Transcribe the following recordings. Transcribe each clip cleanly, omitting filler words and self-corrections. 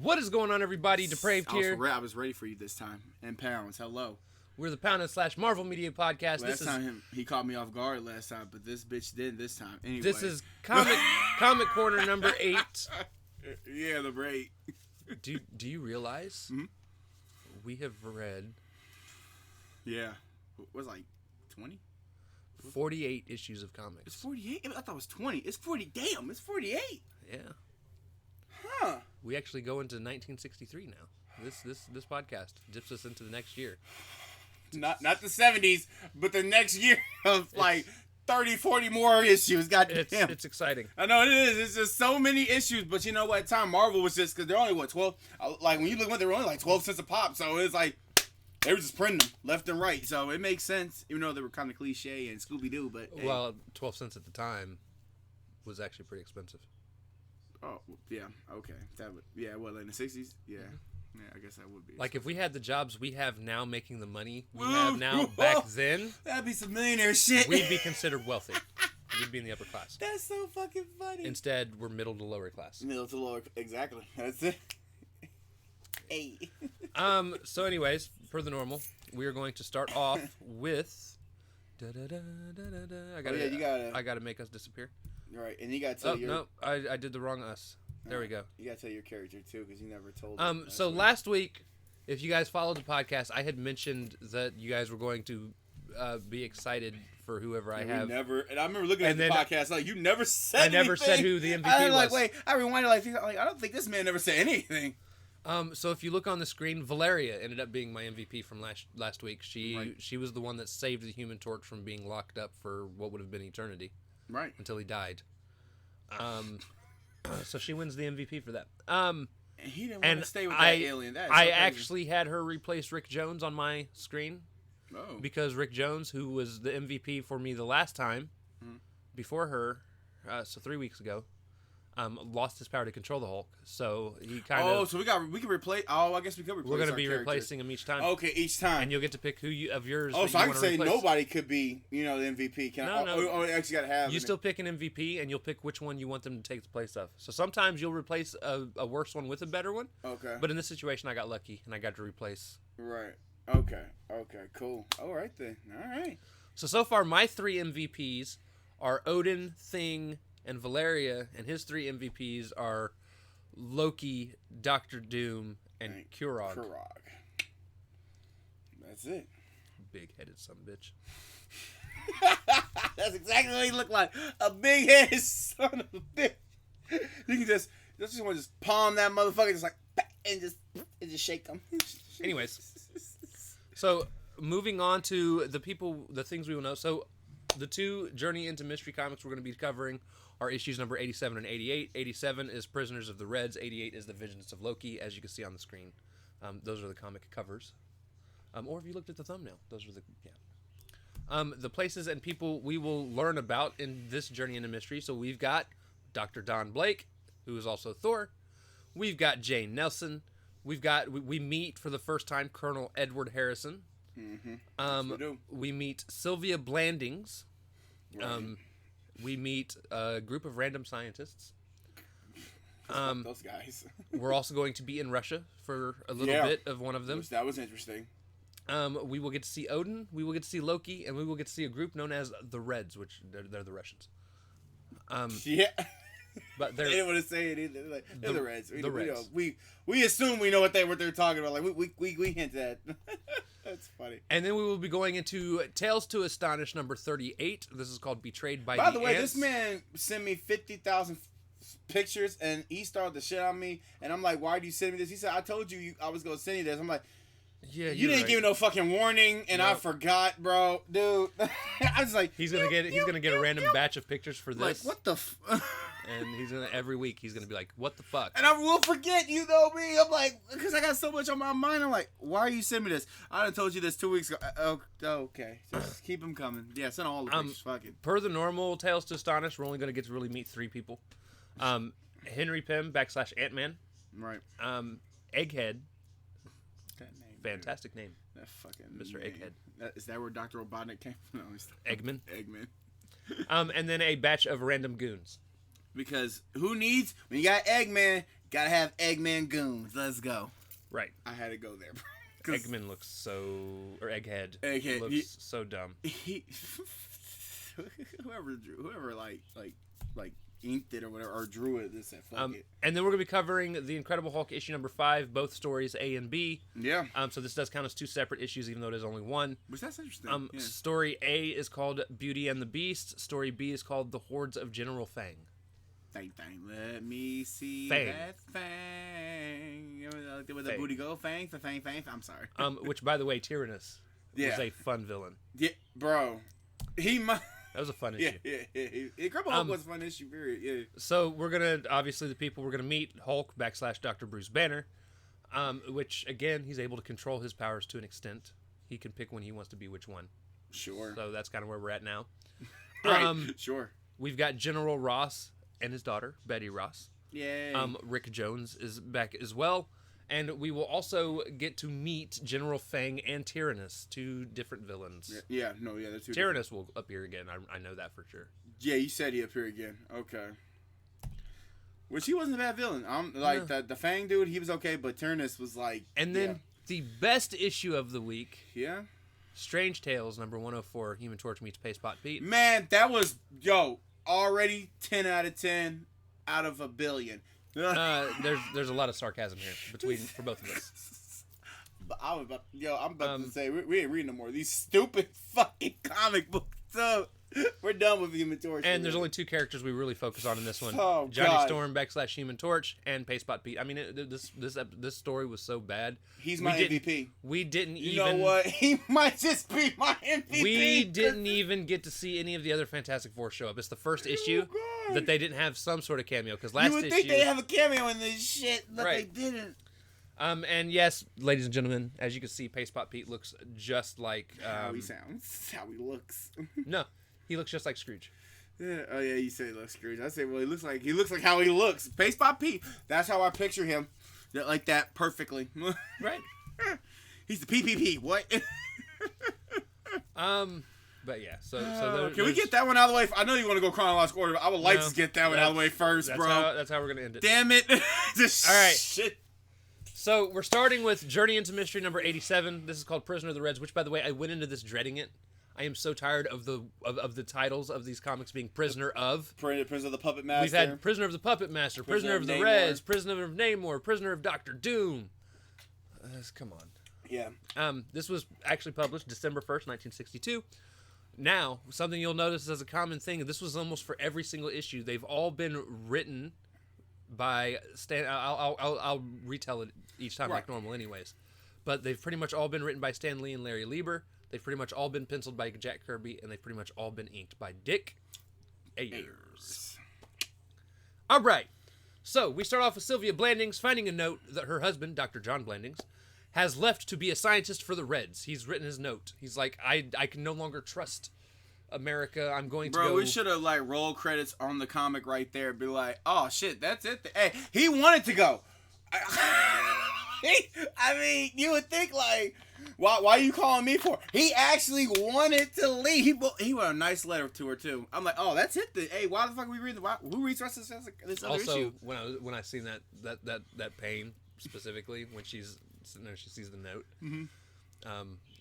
What is going on, everybody? Depraved here. I was ready for you this time. And Pounds, hello. We're the Pound / Marvel Media Podcast. Last time he caught me off guard last time, but this bitch did this time. Anyway. This is Comic Corner number 8. Yeah, number 8. Do you realize we have read? Yeah. Was like 20? 48 issues of comics. It's 48? I thought it was 20. It's 40. Damn, it's 48. Yeah. Huh. We actually go into 1963 now. This podcast dips us into the next year. Not the 70s, but the next year of like 30, 40 more issues. Goddamn. It's exciting. I know it is. It's just so many issues. But you know what? At the time, Marvel was just, because they're only, 12? Like, when you look at it, they were only like 12 cents a pop. So it's like, they were just printing them left and right. So it makes sense, even though they were kind of cliche and Scooby-Doo. But hey. Well, 12 cents at the time was actually pretty expensive. Oh, yeah. Okay. Well, in the 60s? Yeah. Yeah, I guess that would be. Like, if we had the jobs we have now making the money we have now back then, that'd be some millionaire shit. We'd be considered wealthy. We'd be in the upper class. That's so fucking funny. Instead, we're middle to lower class. Middle to lower, exactly. That's it. Hey. So anyways, per the normal, we are going to start off with I gotta make us disappear. Right, and you gotta tell no, I did the wrong us. There we go. You gotta tell your character too, because you never told. So last week, if you guys followed the podcast, I had mentioned that you guys were going to be excited for whoever I have. Never, and I remember looking at the podcast like you never said. I never said who the MVP was. Like, wait, I rewinded like I don't think this man never said anything. So if you look on the screen, Valeria ended up being my MVP from last week. She was the one that saved the Human Torch from being locked up for what would have been eternity. Right. Until he died. So she wins the MVP for that. He didn't want to stay with that alien. I actually had her replace Rick Jones on my screen. Oh. Because Rick Jones, who was the MVP for me the last time, before her, so 3 weeks ago, lost his power to control the Hulk. So he kind of... Oh, so we can replace... Oh, I guess we could replace. We're going to be replacing him each time. Okay, each time. And you'll get to pick who of yours. Oh, so I can say replace. nobody could be, the MVP. No. Oh, you actually got to have... You still pick an MVP, and you'll pick which one you want them to take the place of. So sometimes you'll replace a worse one with a better one. Okay. But in this situation, I got lucky, and I got to replace... Right. Okay, cool. All right, then. All right. So far, my 3 MVPs are Odin, Thing, and Valeria, and his 3 MVPs are Loki, Doctor Doom, and Kurog. That's it. Big-headed sumbitch. That's exactly what he looked like. A big-headed son of a bitch. You can just want to just palm that motherfucker, just like, and just shake him. Anyways, so moving on to the things we will know. So the 2 Journey into Mystery comics we're going to be covering are issues number 87 and 88. 87 is Prisoners of the Reds. 88 is The Vengeance of Loki, as you can see on the screen. Those are the comic covers. Or if you looked at the thumbnail, those are the places and people we will learn about in this Journey into Mystery. So we've got Dr. Don Blake, who is also Thor. We've got Jane Nelson. We meet for the first time Colonel Edward Harrison. Mm-hmm. We meet Sylvia Blandings. Right. We meet a group of random scientists. Those guys. We're also going to be in Russia for a little bit of one of them. That was interesting. We will get to see Odin, we will get to see Loki, and we will get to see a group known as the Reds, which they're the Russians. Yeah. But they didn't want to say it either. Like, they're the Reds. The Reds. We assume we know what they're talking about. Like we hint at. That's funny. And then we will be going into Tales to Astonish number 38. This is called Betrayed by the Ants. By the way, Ants. this man sent me 50,000 pictures, and he started the shit on me. And I'm like, why do you send me this? He said, I told you I was going to send you this. I'm like, yeah, you didn't give me no fucking warning, and I forgot, bro, dude. I was like, he's gonna get a random batch of pictures for this. Like, what the? And every week he's gonna be like, what the fuck? And I will forget, you know me. I'm like, because I got so much on my mind. I'm like, why are you sending me this? I done told you this 2 weeks ago. Okay, just keep them coming. Yeah, send all the pictures. Fuck it. Per the normal Tales to Astonish, we're only gonna get to really meet 3 people. Henry Pym / Ant-Man. Right. Egghead. That name. Fantastic name. That fucking Mr. name. Egghead. Is that where Dr. Robotnik came from? No, Eggman. Eggman. And then a batch of random goons. Because who needs, when you got Eggman, Gotta have Eggman goons. Let's go. Right. I had to go there. Eggman looks so... Or Egghead. Looks so dumb. Whoever like inked it or whatever, or drew it, this said fuck it. And then we're going to be covering The Incredible Hulk issue number 5, both stories A and B. Yeah. So this does count as 2 separate issues, even though it is only one. Which that's interesting. Yeah. Story A is called Beauty and the Beast. Story B is called The Hordes of General Fang. Fang. Let me see Fang. that Fang. With the booty go, Fang. I'm sorry. Which, by the way, Tyrannus was a fun villain. Yeah, bro. He might... That was a fun issue. Yeah. Incredible Hulk was a fun issue, period. Yeah. So we're gonna obviously the people we're gonna meet Hulk / Dr. Bruce Banner, which again he's able to control his powers to an extent. He can pick when he wants to be which one. Sure. So that's kind of where we're at now. Right. Sure. We've got General Ross and his daughter Betty Ross. Yay. Rick Jones is back as well. And we will also get to meet General Fang and Tyrannus, 2 different villains. Yeah, they're 2 Tyrannus will appear again. I know that for sure. Yeah, you said he appeared again. Okay. Which he wasn't a bad villain. The Fang dude, he was okay, but Tyrannus was like... And then the best issue of the week. Yeah? Strange Tales, number 104, Human Torch meets Paste-Pot Pete. Man, that was, already 10 out of 10 out of a billion. There's a lot of sarcasm here for both of us. But I'm about to say we ain't reading no more of these stupid fucking comic books. So we're done with Human Torch. And there's only 2 characters we really focus on in this one: Oh, Johnny God. Storm / Human Torch and Paste-Pot Pete. I mean, this story was so bad. He's my MVP. We didn't even. You know what? He might just be my MVP. We didn't even get to see any of the other Fantastic Four show up. It's the first issue that they didn't have some sort of cameo because last issue. You would think they have a cameo in this shit, but they didn't. And yes, ladies and gentlemen, as you can see, Paste-Pot Pete looks just like how he sounds, how he looks. No, he looks just like Scrooge. Yeah. Oh yeah, you say he looks Scrooge. I say, well, he looks like how he looks. Paste-Pot Pete. That's how I picture him, like that perfectly. Right. He's the PPP. What? But yeah, so can we get that one out of the way? I know you want to go chronological order, but I would like to get that one out of the way first, bro. That's how we're gonna end it. Damn it! All right. Shit. So we're starting with Journey into Mystery number 87. This is called Prisoner of the Reds, which, by the way, I went into this dreading it. I am so tired of the titles of these comics being Prisoner of. Prisoner of the Puppet Master. We've had Prisoner of the Puppet Master, Prisoner of the Reds, Prisoner of Namor, Prisoner of Doctor Doom. Come on. Yeah. This was actually published December 1st, 1962. Now, something you'll notice as a common thing, and this was almost for every single issue, they've all been written by Stan. I'll retell it each time like normal anyways. But they've pretty much all been written by Stan Lee and Larry Lieber. They've pretty much all been penciled by Jack Kirby, and they've pretty much all been inked by Dick Ayers. All right. So, we start off with Sylvia Blandings finding a note that her husband, Dr. John Blandings, has left to be a scientist for the Reds. He's written his note. He's like, I can no longer trust America. I'm going to go... Bro, we should have, roll credits on the comic right there. Be like, oh, shit, that's it. Hey, he wanted to go. I mean, you would think, why are you calling me for? He actually wanted to leave. He wrote a nice letter to her, too. I'm like, oh, that's it. Hey, why the fuck are we reading? Who reads the rest of this other issue? Also, when I seen that pain, specifically, when she's sitting there, she sees the note,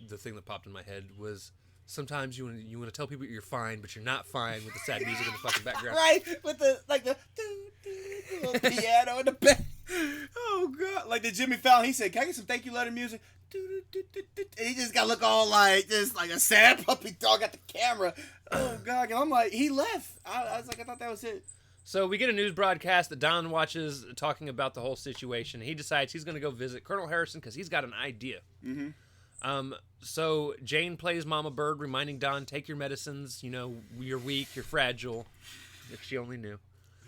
the thing that popped in my head was... Sometimes you want to tell people you're fine, but you're not fine with the sad music in the fucking background. Right, with the little piano in the back. Oh god, like the Jimmy Fallon. He said, "Can I get some thank you letter music?" And he just got to look all like a sad puppy dog at the camera. Oh god, and I'm like, he left. I was like, I thought that was it. So we get a news broadcast that Don watches talking about the whole situation. He decides he's going to go visit Colonel Harrison because he's got an idea. Mm-hmm. So Jane plays Mama Bird, reminding Don, take your medicines, you're weak, you're fragile. If she only knew.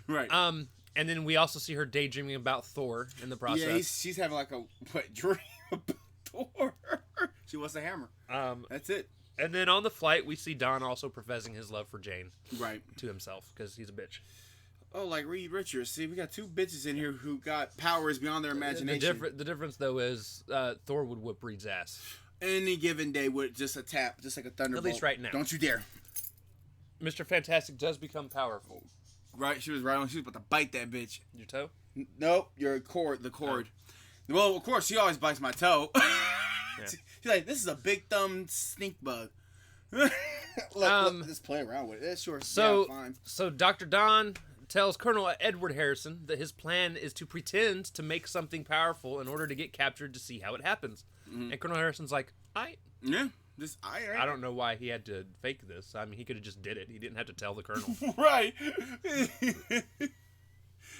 Right. And then we also see her daydreaming about Thor in the process. Yeah, she's having dream about Thor. She wants a hammer. That's it. And then on the flight, we see Don also professing his love for Jane. Right. To himself, because he's a bitch. Oh, like Reed Richards. See, we got 2 bitches in here who got powers beyond their imagination. The difference, though, is Thor would whoop Reed's ass. Any given day with just a tap, just like a thunderbolt. At least right now. Don't you dare. Mr. Fantastic does become powerful. Right, she was right on. She was about to bite that bitch. Your toe? Nope, your cord. The cord. Well, of course, she always bites my toe. She's like, this is a big thumb stink bug. Look, just play around with it. Sure. So, yeah, fine. So Dr. Don tells Colonel Edward Harrison that his plan is to pretend to make something powerful in order to get captured to see how it happens. Mm-hmm. And Colonel Harrison's like, Yeah. I don't know why he had to fake this. I mean, he could have just did it. He didn't have to tell the colonel. Right.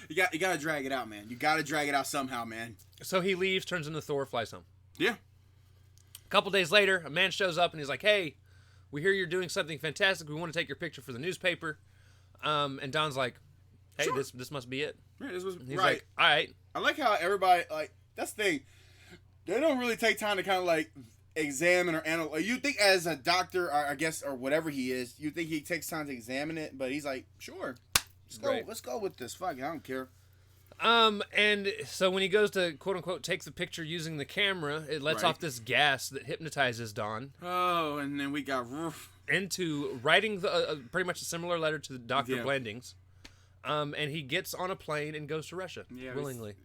You got to drag it out, man. You got to drag it out somehow, man. So he leaves, turns into Thor, flies home. Yeah. A couple days later, a man shows up and he's like, hey, we hear you're doing something fantastic. We want to take your picture for the newspaper. And Don's like, hey, sure. This must be it. Yeah, this was he's right. Like, all right. I like how everybody, like, that's the thing. They don't really take time to kind of, like, examine or analyze. You think as a doctor, or I guess, or whatever he is, you think he takes time to examine it, but he's like, sure. Let's go with this. Fuck it, I don't care. And so when he goes to quote unquote take the picture using the camera, it lets off this gas that hypnotizes Don. Oh, and then we got into writing the pretty much a similar letter to Dr. Blandings. And he gets on a plane and goes to Russia willingly.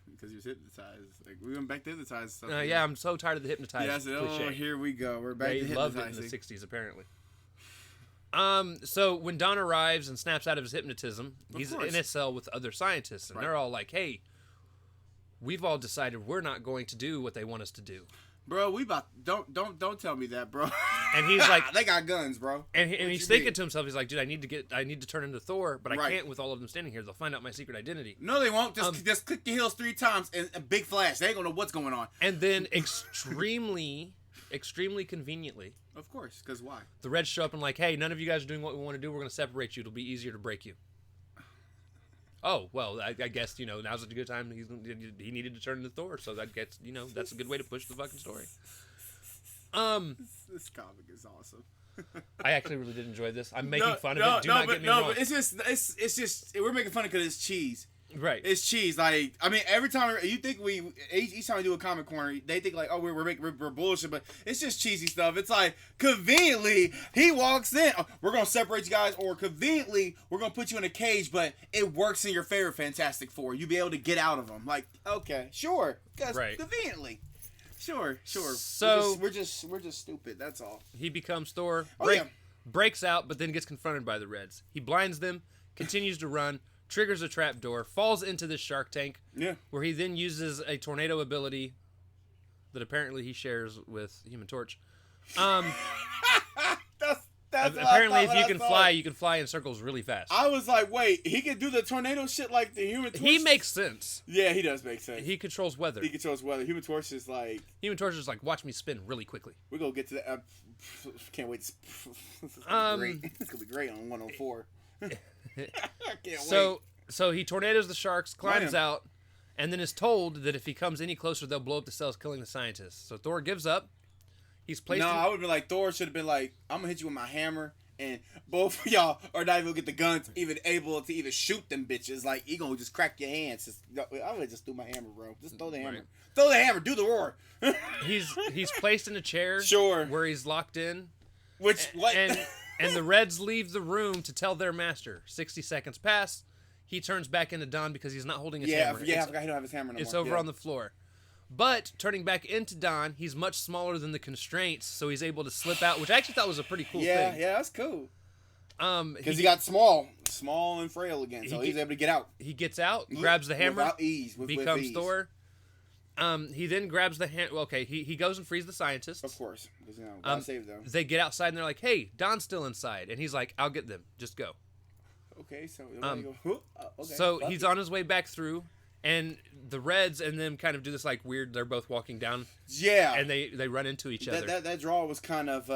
Because he was hypnotized. Like, we went back to hypnotize stuff. Yeah, I'm so tired of the hypnotized. Yeah, I said, cliche. Here we go. We're back to hypnotizing. They loved it in the 60s, apparently. So when Don arrives and snaps out of his hypnotism, he's in a cell with other scientists, and they're all like, hey, we've all decided we're not going to do what they want us to do. Bro, don't tell me that, bro. And he's like, they got guns, bro. And he's thinking to himself, he's like, dude, I need to turn into Thor, but I can't with all of them standing here. They'll find out my secret identity. No, they won't. Just click the heels 3 times and a big flash. They ain't gonna know what's going on. And then extremely conveniently, of course, because why? The Reds show up and like, hey, none of you guys are doing what we want to do. We're gonna separate you. It'll be easier to break you. Oh, well, I guess, now's a good time. He needed to turn into Thor, so that gets, that's a good way to push the fucking story. This comic is awesome. I actually really did enjoy this. I'm making fun of it. Do not get me wrong. But it's just we're making fun of it because it's cheese. Right. It's cheese. Like, I mean, every time you think each time we do a comic corner, they think like, oh, we're bullshit, but it's just cheesy stuff. It's like, conveniently, he walks in, we're going to separate you guys, or conveniently, we're going to put you in a cage, but it works in your favorite Fantastic Four. You'll be able to get out of them. Like, okay, sure. Because conveniently. Sure. So we're just stupid. That's all. He becomes Thor, breaks out, but then gets confronted by the Reds. He blinds them, continues to run, triggers a trapdoor, falls into this shark tank, where he then uses a tornado ability that apparently he shares with Human Torch. That's apparently if you can fly in circles really fast. I was like, wait, he can do the tornado shit like the Human Torch? He makes sense. Yeah, he does make sense. He controls weather. Human Torch is like... Human Torch is like, watch me spin really quickly. We're going to get to that. Can't wait. This is great. It's going to be great on 104. Can't wait. So he tornadoes the sharks, climbs out, and then is told that if he comes any closer, they'll blow up the cells, killing the scientists. So Thor gives up. He's placed. I would have been like, Thor should have been like, I'm gonna hit you with my hammer, and both of y'all are not even gonna get the guns, even able to even shoot them bitches. Like, he gonna just crack your hands. I would just do my hammer, bro. Just throw the hammer. Right. Throw the hammer. Do the roar. He's placed in a chair. Sure. Where he's locked in. And the Reds leave the room to tell their master. 60 seconds pass. He turns back into Don because he's not holding his hammer. I forgot he don't have his hammer no more. It's over on the floor. But turning back into Don, he's much smaller than the constraints, so he's able to slip out, which I actually thought was a pretty cool thing. Yeah, that's cool. Because he got small and frail again, so he's able to get out. He gets out, grabs the hammer, without ease, becomes ease. Thor. He then grabs the hammer. Okay, he goes and frees the scientists. Of course, because gotta save them. They get outside and they're like, "Hey, Don's still inside," and he's like, "I'll get them. Just go." Okay, so he's on his way back through. And the Reds and them kind of do this like weird. They're both walking down. Yeah. And they run into each other. That draw was kind of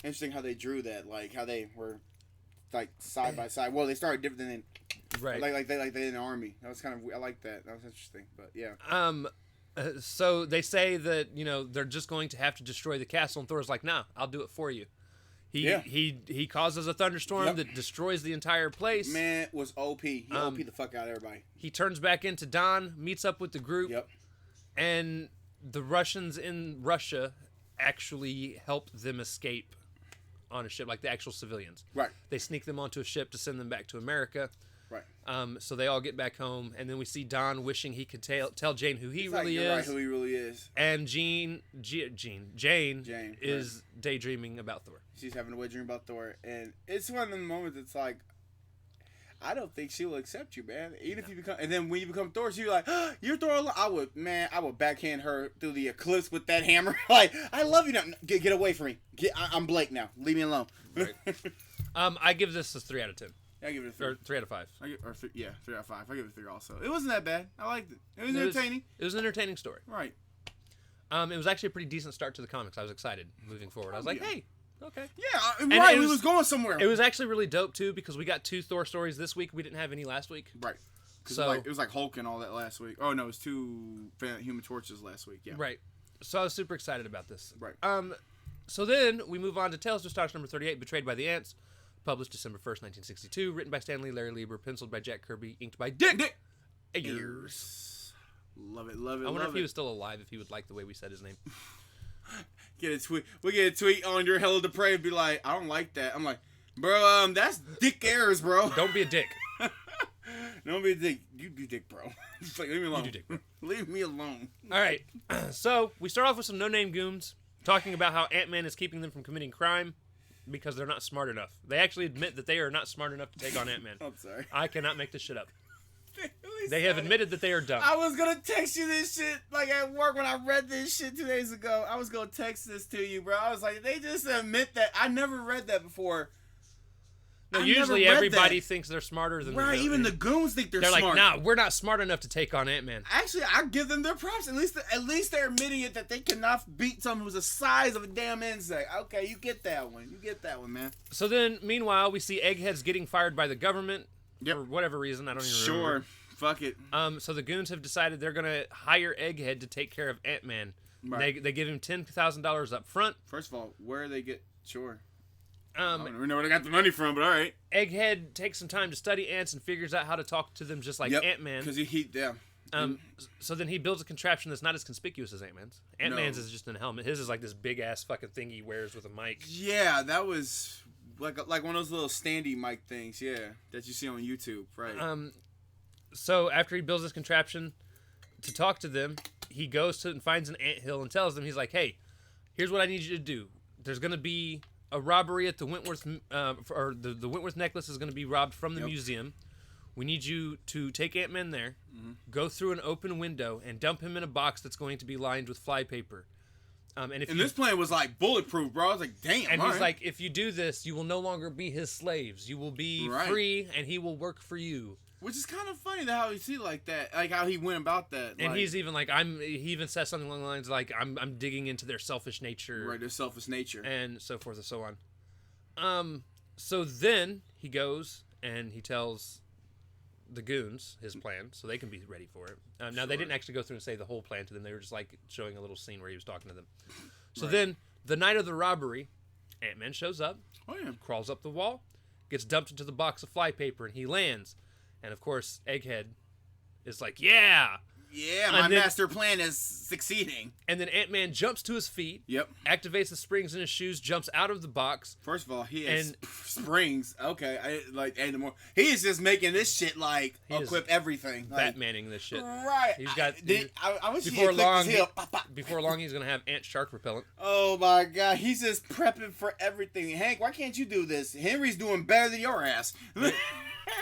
interesting how they drew that, like how they were like side by side. Well, they started different than like they in the army. That was kind of, I like that. That was interesting. But yeah. So they say that they're just going to have to destroy the castle, and Thor's like, "Nah, I'll do it for you." He causes a thunderstorm that destroys the entire place. Man, it was OP. He OP the fuck out of everybody. He turns back into Don, meets up with the group. Yep. And the Russians in Russia actually help them escape on a ship, like the actual civilians. Right. They sneak them onto a ship to send them back to America. Right. So they all get back home, and then we see Don wishing he could tell Jane who he really you're is. Right, who he really is. And Jane is daydreaming about Thor. She's having a wet dream about Thor, and it's one of the moments that's like, I don't think she will accept you, man. Even if you become, and then when you become Thor, she's like, oh, "You're Thor." I would backhand her through the eclipse with that hammer. Like, I love you now. Get away from me. I'm Blake now. Leave me alone. Right. I give this a 3 out of 10. I give it a 3. Or 3 out of 5. 3 out of 5. I give it a 3 also. It wasn't that bad. I liked it. It was entertaining. It was an entertaining story. Right. It was actually a pretty decent start to the comics. I was excited moving forward. I was like, hey, okay. Yeah, right. We was going somewhere. It was actually really dope too because we got 2 Thor stories this week. We didn't have any last week. Right. So it was like Hulk and all that last week. Oh no, it was 2 Human Torches last week. Yeah. Right. So I was super excited about this. Right. So then we move on to Tales to Astonish number 38, Betrayed by the Ants, published December 1st, 1962, written by Stan Lee, Larry Lieber, penciled by Jack Kirby, inked by Dick Ayers. Love it. I wonder if he was still alive, if he would like the way we said his name. Get a tweet. We get a tweet on your Hella Depraved. Be like, I don't like that. I'm like, bro, that's Dick Ayers, bro. Don't be a dick. Don't be a dick. You be dick, bro. Just like, leave me alone. You do dick, bro. Leave me alone. All right. So we start off with some no-name goons talking about how Ant-Man is keeping them from committing crime because they're not smart enough. They actually admit that they are not smart enough to take on Ant-Man. I'm sorry. I cannot make this shit up. They have admitted that they are dumb. I was gonna text you this shit like at work when I read this shit 2 days ago. I was gonna text this to you, bro. I was like, they just admit that. I never read that before. No, usually everybody thinks they're smarter than right. Even the goons think they're smart. They're like, nah, we're not smart enough to take on Ant-Man. Actually, I give them their props. At least they're admitting it that they cannot beat someone who's the size of a damn insect. Okay, you get that one. You get that one, man. So then, meanwhile, we see Egghead's getting fired by the government for whatever reason. I don't even remember. Sure. Fuck it. So the goons have decided they're gonna hire Egghead to take care of Ant-Man. Right. They give him $10,000 up front. First of all, where they get sure. I don't even know where they got the money from, but all right. Egghead takes some time to study ants and figures out how to talk to them just like Ant-Man. Because So then he builds a contraption that's not as conspicuous as Ant-Man's. Ant-Man's is just in a helmet. His is like this big ass fucking thing he wears with a mic. Yeah, that was like one of those little standy mic things. Yeah, that you see on YouTube, right? So after he builds this contraption to talk to them, he goes to and finds an anthill and tells them, he's like, hey, here's what I need you to do. There's going to be a robbery at the Wentworth, or the Wentworth necklace is going to be robbed from the museum. We need you to take Ant-Man there, go through an open window, and dump him in a box that's going to be lined with flypaper. And this plan was like bulletproof, bro. I was like, damn. And he's like, if you do this, you will no longer be his slaves. You will be free, and he will work for you. Which is kind of funny how he see like that, like how he went about that. And he's even like, he even says something along the lines like, I'm digging into their selfish nature. Right, their selfish nature. And so forth and so on. So then he goes and he tells the goons his plan so they can be ready for it. Now, they didn't actually go through and say the whole plan to them. They were just like showing a little scene where he was talking to them. So then, the night of the robbery, Ant-Man shows up, crawls up the wall, gets dumped into the box of flypaper, and he lands. And of course, Egghead is like, yeah! Yeah, my master plan is succeeding. And then Ant-Man jumps to his feet, activates the springs in his shoes, jumps out of the box. First of all, he has springs. Okay, he is just making this shit like equip everything. Like, Batmaning this shit. Right. He's got I wish before long. Before long, he's gonna have ant shark repellent. Oh my god, he's just prepping for everything. Hank, why can't you do this? Henry's doing better than your ass.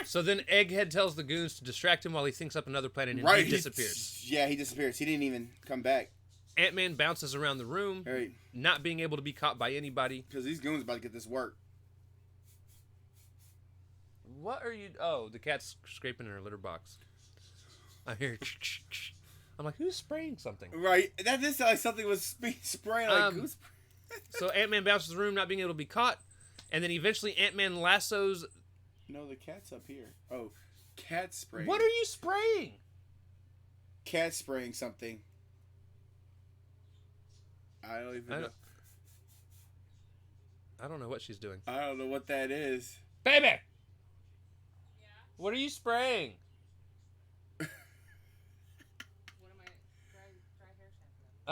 So then Egghead tells the goons to distract him while he thinks up another plan, and he disappears. Yeah, he disappears. He didn't even come back. Ant-Man bounces around the room, not being able to be caught by anybody. Because these goons about to get this work. What are you... Oh, the cat's scraping in her litter box. I hear... I'm like, who's spraying something? Right. That did sound like something was spraying. Like, who's... So Ant-Man bounces the room, not being able to be caught. And then eventually Ant-Man lassos... No, the cat's up here. Oh, cat spraying. What are you spraying? Cat spraying something. I don't know what she's doing. I don't know what that is. Baby! Yeah? What are you spraying? What am I... Dry hair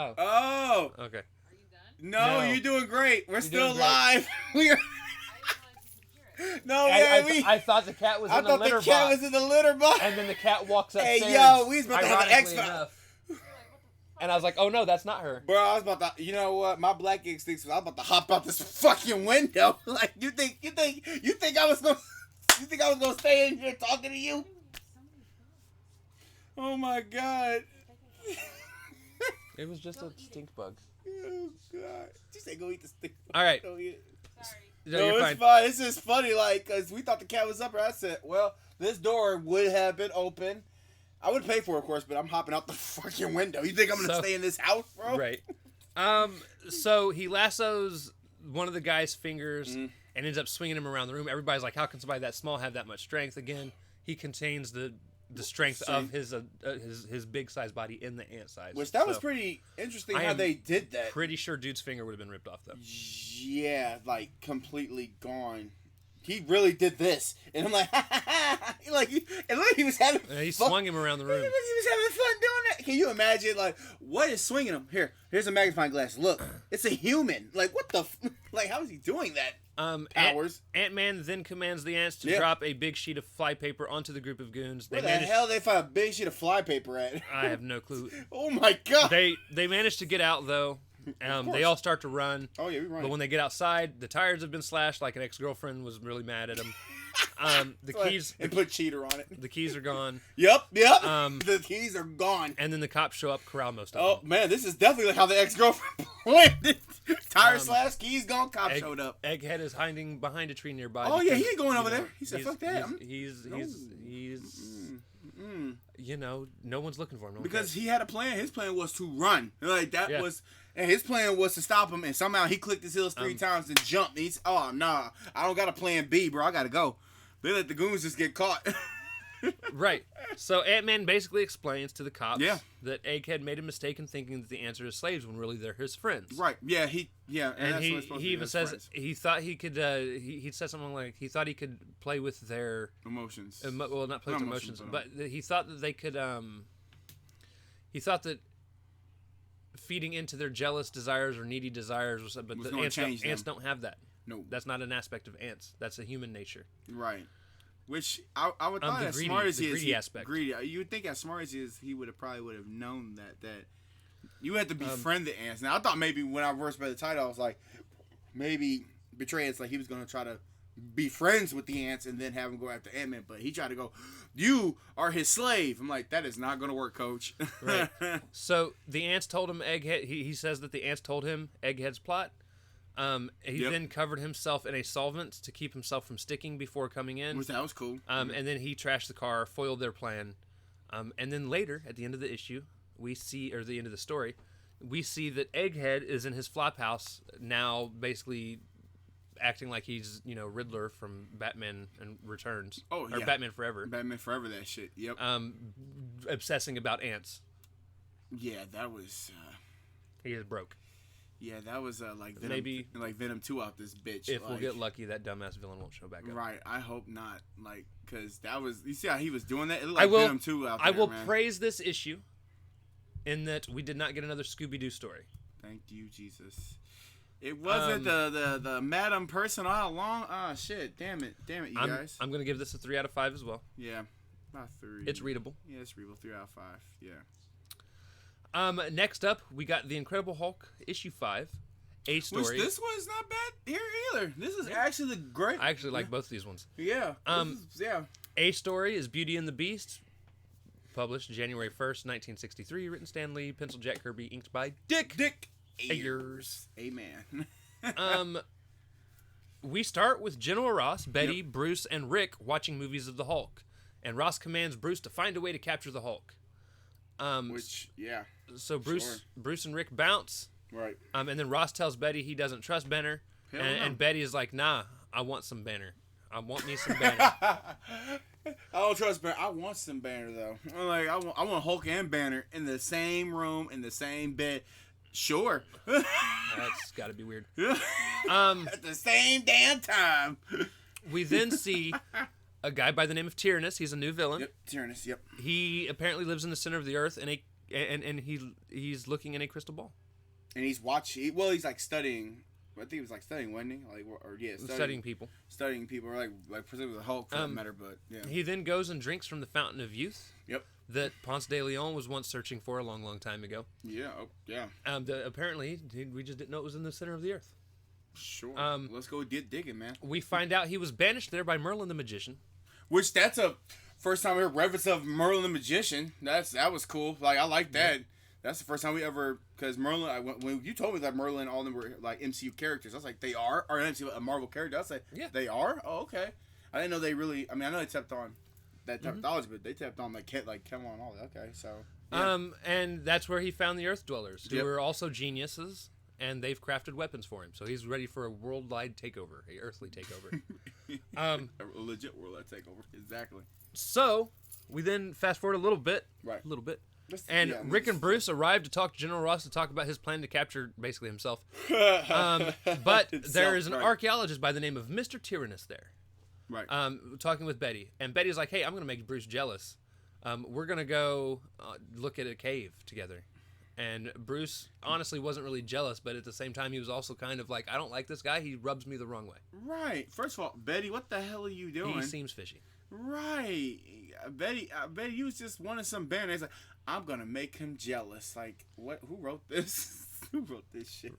shampoo. Oh! Okay. Are you done? No, you're doing great. We're still live. We are... No, yeah, I thought the cat was in the litter box. I thought the cat was in the litter box. And then the cat walks upstairs. Hey, yo, we was about to have an X-Files. enough. And I was like, oh no, that's not her. Bro, I was about to, you know what? My black instincts was I was about to hop out this fucking window. Like, you think I was gonna stay in here talking to you? Oh my god. It was just a stink bug. Oh god. You say go eat the stink bug. All right. Sorry. No, it's fine. It's just funny, like, because we thought the cat was up there. I said, well, this door would have been open. I would pay for it, of course, but I'm hopping out the fucking window. You think I'm gonna stay in this house, bro? Right. So he lassos one of the guy's fingers and ends up swinging him around the room. Everybody's like, how can somebody that small have that much strength? Again, he contains the strength of his big size body in the ant size. Which that was pretty interesting how they did that. Pretty sure dude's finger would have been ripped off though. Yeah, like completely gone. He really did this, and I'm like, and look, he was having. He swung him around the room. He was having fun doing that. Can you imagine, like, what is swinging him? Here's a magnifying glass. Look, it's a human. Like, what the, like, how is he doing that? Powers. Ant-Man then commands the ants to drop a big sheet of flypaper onto the group of goons. Where the hell they find a big sheet of flypaper at? I have no clue. Oh my god! They managed to get out though. They all start to run. Oh yeah, we run. But when they get outside, the tires have been slashed. Like an ex-girlfriend was really mad at them. The keys and put cheater on it. The keys are gone. Yep. The keys are gone. And then the cops show up, corral most of them. Oh man, this is definitely like how the ex-girlfriend planned it. Tire slash, keys gone, cop showed up. Egghead is hiding behind a tree nearby. Oh yeah, he ain't going over there. He said, "Fuck that." He's you know, no one's looking for him. Because he had a plan. His plan was to run. Like that was. And his plan was to stop him, and somehow he clicked his heels 3 times and jumped. And he's, oh, nah, I don't got a plan B, bro. I got to go. They let the goons just get caught. Right. So Ant-Man basically explains to the cops that Egghead made a mistake in thinking that the ants are his slaves when really they're his friends. Right. Yeah, and he even says he thought he could, he said something like, he thought he could play with their... emotions. Well, not play with their emotions, but he thought that they could, he thought that feeding into their jealous desires or needy desires, but the ants don't have that. No, that's not an aspect of ants. That's a human nature. Right. Which I would thought as smart as he is, greedy. You would think as smart as he is, he probably would have known that you had to befriend the ants. Now I thought maybe when I first read the title, I was like, maybe betray ants, like he was going to try to be friends with the ants and then have him go after Ant-Man, but he tried to go, you are his slave. I'm like, that is not going to work, coach. Right. So the ants told him Egghead, he says that the ants told him Egghead's plot. He then covered himself in a solvent to keep himself from sticking before coming in. Which that was cool. And then he trashed the car, foiled their plan. And then later, at the end of the issue, or the end of the story, we see that Egghead is in his flop house now, basically acting like he's, Riddler from Batman and Returns. Oh, yeah. Or Batman Forever. Batman Forever, that shit. Yep. Obsessing about ants. Yeah, that was... he is broke. Yeah, that was like Venom, maybe like Venom 2 out this bitch. If we'll get lucky, that dumbass villain won't show back up. Right, I hope not. Like, because that was... You see how he was doing that? It looked like Venom 2 out there, I will praise this issue in that we did not get another Scooby-Doo story. Thank you, Jesus. It wasn't the Madam person all along. Ah, shit. Damn it, you guys. I'm going to give this a 3 out of 5 as well. Yeah, about 3. It's readable. Yeah, it's readable. 3 out of 5. Yeah. Next up, we got The Incredible Hulk, issue 5, A story. Which this one's not bad here either. This is actually great. I actually like both of these ones. Yeah. A story is Beauty and the Beast, published January 1st, 1963, written Stan Lee, pencil Jack Kirby, inked by Dick Ayers. Amen. We start with General Ross, Betty, Bruce, and Rick watching movies of the Hulk, and Ross commands Bruce to find a way to capture the Hulk. So Bruce and Rick bounce. Right. And then Ross tells Betty he doesn't trust Banner. And Betty is like, nah, I want some Banner. I want me some Banner. I don't trust Banner. I want some Banner, though. Like, I want Hulk and Banner in the same room, in the same bed. Sure. That's got to be weird. At the same damn time. We then see a guy by the name of Tyrannus. He's a new villain. Yep, Tyrannus, yep. He apparently lives in the center of the earth, and he's looking in a crystal ball. And he's watching. Well, he's like studying I think it was like studying, wasn't he? Studying people. Studying people, or like presumably the Hulk for that matter. But yeah. He then goes and drinks from the Fountain of Youth. Yep. That Ponce de Leon was once searching for a long, long time ago. Yeah. Oh, yeah. Apparently, we just didn't know it was in the center of the earth. Sure. Let's go get digging, man. We find out he was banished there by Merlin the Magician. Which that's a first time we heard reference of Merlin the Magician. That was cool. Like I like that. Yeah. That's the first time we ever, because Merlin. When you told me that Merlin, all of them were like MCU characters, I was like, they are, or MCU, a Marvel character. I was like, yeah, they are. Oh, okay. I didn't know they really. I mean, I know they tapped on that technology, but they tapped on like Kevlar and all that. Okay, so. Yeah. And that's where he found the Earth Dwellers, who are also geniuses, and they've crafted weapons for him. So he's ready for a worldwide takeover, a earthly takeover. A legit worldwide takeover, exactly. So we then fast forward a little bit, and Rick and Bruce arrived to talk to General Ross to talk about his plan to capture basically himself. But there is an archaeologist by the name of Mr. Tyrannus there. Right. Talking with Betty. And Betty's like, hey, I'm going to make Bruce jealous. We're going to go look at a cave together. And Bruce honestly wasn't really jealous, but at the same time, he was also kind of like, I don't like this guy. He rubs me the wrong way. Right. First of all, Betty, what the hell are you doing? He seems fishy. Right. Betty, you was just wanting some banner. He's like, I'm going to make him jealous. Like, what? Who wrote this? Who wrote this shit?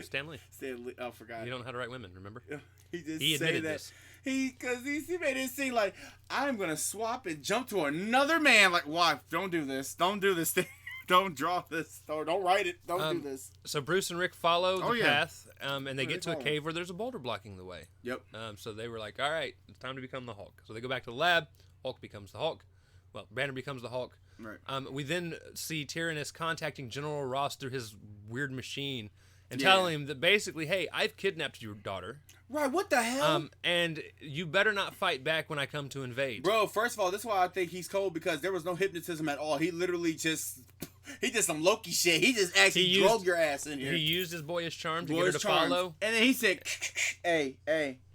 Stanley. Stanley. Oh, I forgot. You don't know how to write women, remember? He admitted this. Because he made it seem like, I'm going to swap and jump to another man. Like, why? Don't do this. Don't do this thing. Don't draw this. Don't write it. Don't do this. So Bruce and Rick follow the path, and they get to a cave where there's a boulder blocking the way. Yep. So they were like, all right, it's time to become the Hulk. So they go back to the lab. Hulk becomes the Hulk. Well, Banner becomes the Hulk. Right. We then see Tyrannus contacting General Ross through his weird machine and telling him that basically, hey, I've kidnapped your daughter. Right, what the hell? And you better not fight back when I come to invade. Bro, first of all, this is why I think he's cold, because there was no hypnotism at all. He literally he did some Loki shit. He just actually drove your ass in here. He used his boyish charm to get her to follow. And then he said, hey,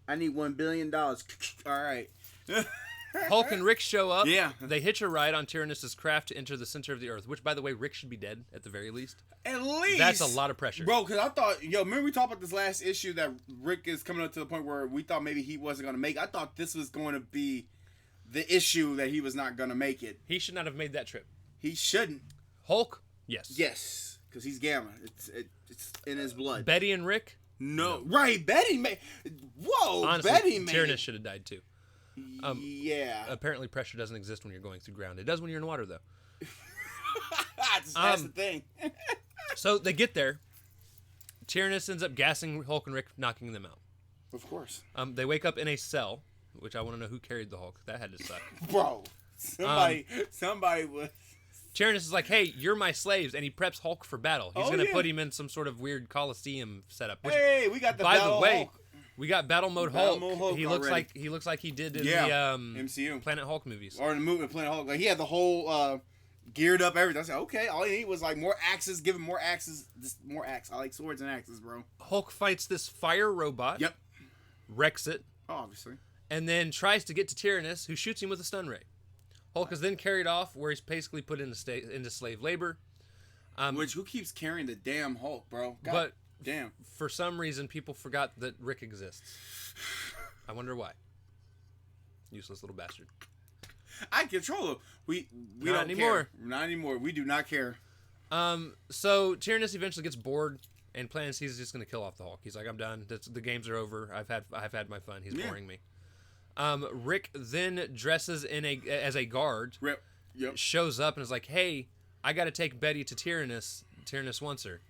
I need $1 billion. All right. Hulk and Rick show up. Yeah. They hitch a ride on Tyrannus' craft to enter the center of the Earth, which, by the way, Rick should be dead at the very least. At least. That's a lot of pressure. Bro, because I thought, remember we talked about this last issue that Rick is coming up to the point where we thought maybe he wasn't going to make it. I thought this was going to be the issue that he was not going to make it. He should not have made that trip. He shouldn't. Hulk? Yes. Yes. Because he's Gamma. It's in his blood. Betty and Rick? No. Right, Betty made... Whoa, honestly, Betty made... Tyrannus should have died too. Yeah. Apparently pressure doesn't exist when you're going through ground. It does when you're in water, though. That's the thing. So they get there. Tyrannus ends up gassing Hulk and Rick, knocking them out. Of course. They wake up in a cell, which I want to know who carried the Hulk. That had to suck. Bro, somebody was... Tyrannus is like, hey, you're my slaves, and he preps Hulk for battle. He's going to put him in some sort of weird Coliseum setup. Which, hey, we got the by battle the way, Hulk. We got Battle Mode Hulk. He looks like he did in the MCU Planet Hulk movies. Or in the movie Planet Hulk. Like he had the whole geared up everything. I said, okay, all he needed was like more axes, give him more axes, just more axe. I like swords and axes, bro. Hulk fights this fire robot. Yep. Wrecks it. Obviously. And then tries to get to Tyrannus, who shoots him with a stun ray. Hulk is then carried off, where he's basically put into slave labor. Who keeps carrying the damn Hulk, bro? God damn. For some reason, people forgot that Rick exists. I wonder why. Useless little bastard. I control him. We not don't anymore. Care. Not anymore. We do not care. So Tyrannus eventually gets bored and plans he's just going to kill off the Hulk. He's like, I'm done. The games are over. I've had my fun. He's boring me. Rick then dresses as a guard. Yep. Shows up and is like, hey, I got to take Betty to Tyrannus. Tyrannus wants her.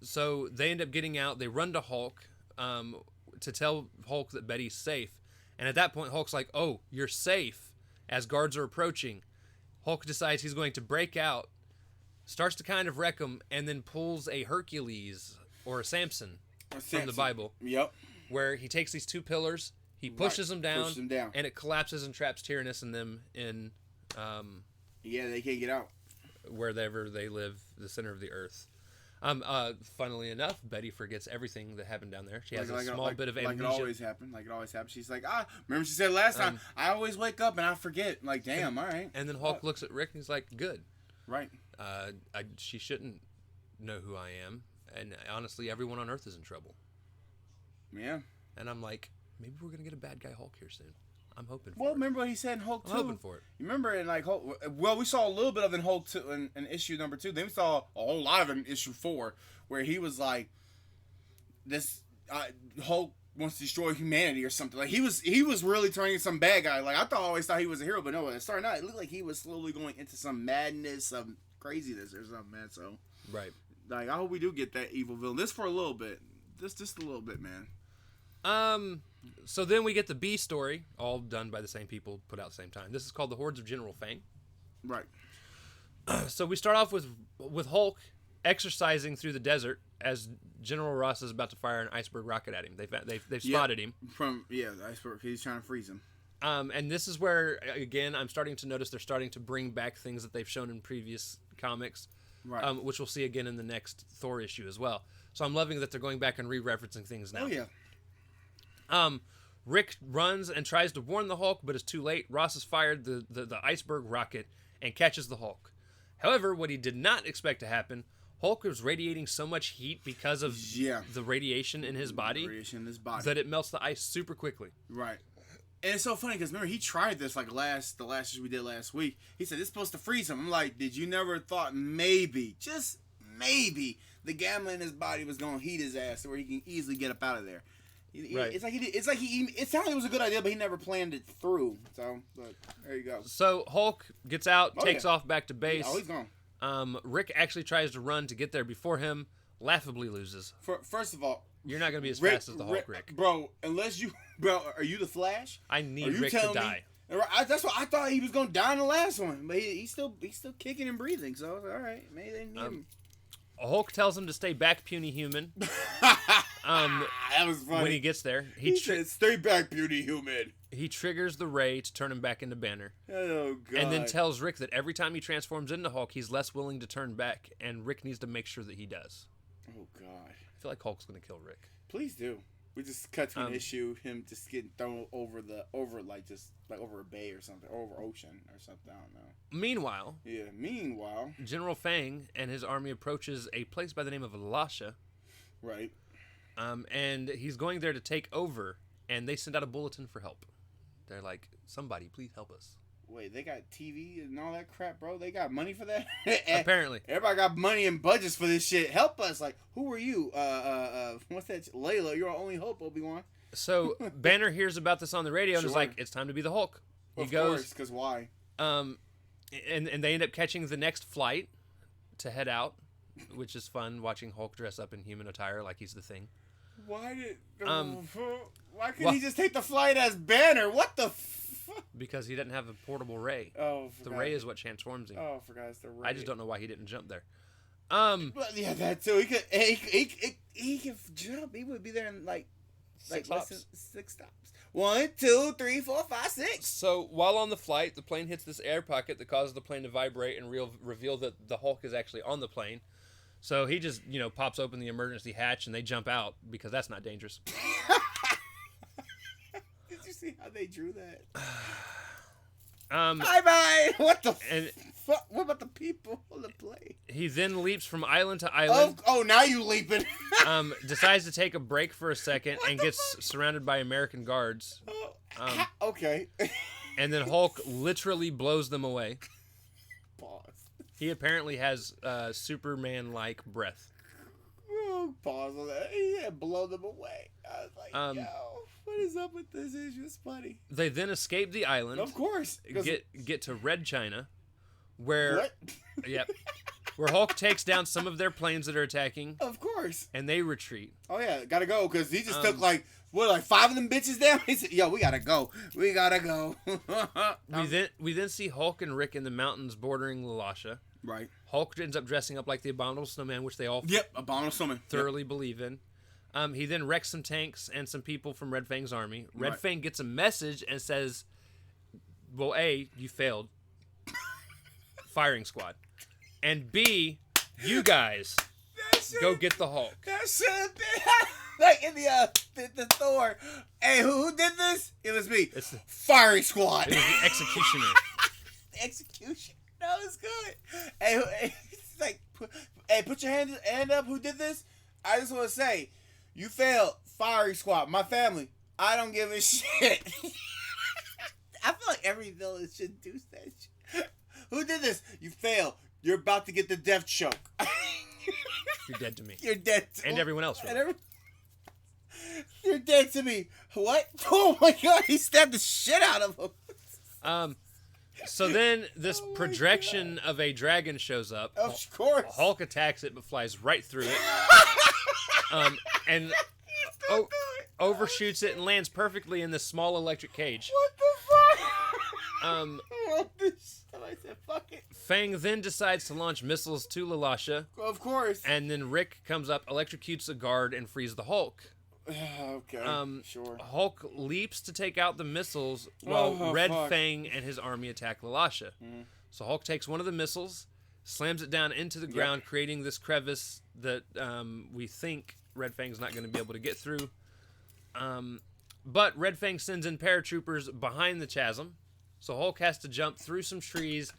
So they end up getting out. They run to Hulk to tell Hulk that Betty's safe. And at that point, Hulk's like, oh, you're safe, as guards are approaching. Hulk decides he's going to break out, starts to kind of wreck him, and then pulls a Hercules or a Samson from the Bible. Yep. Where he takes these two pillars, he pushes them down, and it collapses and traps Tyrannus and them in... they can't get out. Wherever they live, the center of the earth. Funnily enough, Betty forgets everything that happened down there. She has a small bit of amnesia. Like it always happens. She's like, remember she said last time, I always wake up and I forget. Like, damn, all right. And then Hulk looks at Rick and he's like, good. Right. She shouldn't know who I am. And honestly, everyone on Earth is in trouble. Yeah. And I'm like, maybe we're gonna get a bad guy Hulk here soon. I'm hoping for Well, it. remember what he said in Hulk 2? I'm hoping for it. You remember in like Hulk? Well, we saw a little bit of in Hulk 2 in issue number 2. Then we saw a whole lot of it in issue 4, where he was like, "This Hulk wants to destroy humanity" or something. Like he was really turning into some bad guy. Like I always thought he was a hero, but no, it started out. It looked like he was slowly going into some madness, some craziness or something, man. So Right. like I hope we do get that evil villain. This for a little bit. Just a little bit, man. So then we get the B story, all done by the same people, put out at the same time. This is called The Hordes of General Fang. Right. So we start off with Hulk exercising through the desert as General Ross is about to fire an iceberg rocket at him. They've spotted him. The iceberg. He's trying to freeze him. And this is where, again, I'm starting to notice they're starting to bring back things that they've shown in previous comics, Right. which we'll see again in the next Thor issue as well. So I'm loving that they're going back and re-referencing things now. Oh yeah. Rick runs and tries to warn the Hulk, but it's too late. Ross has fired the iceberg rocket and catches the Hulk. However, what he did not expect to happen, Hulk was radiating so much heat because of the radiation in his body, that it melts the ice super quickly. Right. And it's so funny because remember he tried this like the last issue we did last week. He said it's supposed to freeze him. I'm like, did you never thought maybe, just maybe, the gamma in his body was gonna heat his ass to where he can easily get up out of there? Right. It sounded like it was a good idea, but he never planned it through. So, but there you go. So Hulk gets out, takes off back to base. Oh, he's gone. Rick actually tries to run to get there before him, laughably loses. First of all, you're not going to be as fast as the Hulk, Rick. Bro, are you the Flash? I need Rick to die. That's what I thought he was going to die in the last one, but he's still kicking and breathing. So all right, maybe they need him. Hulk tells him to stay back, puny human. That was funny. When he gets there, he said, "Stay back, puny human." He triggers the ray to turn him back into Banner. Oh God! And then tells Rick that every time he transforms into Hulk, he's less willing to turn back, and Rick needs to make sure that he does. Oh God! I feel like Hulk's gonna kill Rick. Please do. We just cut to an issue, him just getting thrown over a bay or something, over ocean or something. I don't know. Meanwhile, General Fang and his army approaches a place by the name of Lasha. Right. And he's going there to take over, and they send out a bulletin for help. They're like, somebody, please help us. Wait, they got TV and all that crap, bro? They got money for that? Apparently. Everybody got money and budgets for this shit. Help us. Like, who are you? What's that? Layla, you're our only hope, Obi-Wan. So, Banner hears about this on the radio and is like, it's time to be the Hulk. He goes, because why? And they end up catching the next flight to head out, which is fun, watching Hulk dress up in human attire like he's the Thing. Why couldn't he just take the flight as Banner? What the Because he doesn't have a portable ray. Oh, the ray is what transforms him. Oh, I forgot it's the ray. I just don't know why he didn't jump there. But yeah, that too. He could jump. He would be there in like 6 stops. 1, 2, 3, 4, 5, 6. So while on the flight, the plane hits this air pocket that causes the plane to vibrate and reveal that the Hulk is actually on the plane. So he just, pops open the emergency hatch and they jump out because that's not dangerous. Did you see how they drew that? Bye bye. What the fuck? What about the people on the plane? He then leaps from island to island. Oh, now you leaping. Decides to take a break for a second and gets surrounded by American guards. Okay. And then Hulk literally blows them away. Pause. He apparently has Superman-like breath. Oh, pause on that. Yeah, blow them away. I was like, yo, what is up with this? It's just funny. They then escape the island. Of course. Get to Red China, where what? Yep, where Hulk takes down some of their planes that are attacking. Of course. And they retreat. Oh yeah, gotta go because he just took like 5 of them bitches down. He said, "Yo, we gotta go. We gotta go." we then see Hulk and Rick in the mountains bordering Lasha. Right. Hulk ends up dressing up like the Abominable Snowman, which they all Abominable Snowman thoroughly believe in. He then wrecks some tanks and some people from Red Fang's army. Red Fang gets a message and says, well, A, you failed. Firing squad. And B, you guys go get the Hulk. That should be like in the Thor. Hey, who did this? It was me. It's the firing squad. It was the executioner. The execution. That was good. Hey, it's like, put your hand up. Who did this? I just want to say, you failed. Firing squad. My family. I don't give a shit. I feel like every villain should do that shit. Who did this? You failed. You're about to get the death choke. You're dead to me. You're dead to and everyone else. Really. You're dead to me. What? Oh my god, he stabbed the shit out of him. So then this projection of a dragon shows up. Of course. Hulk attacks it but flies right through it. And overshoots it and lands perfectly in this small electric cage. What the fuck? I said, fuck it. Fang then decides to launch missiles to Lalasha. Of course. And then Rick comes up, electrocutes a guard, and frees the Hulk. Okay, sure. Hulk leaps to take out the missiles while Red Fang and his army attack Lalasha. So Hulk takes one of the missiles, slams it down into the ground, creating this crevice that we think Red Fang's not going to be able to get through. But Red Fang sends in paratroopers behind the chasm, so Hulk has to jump through some trees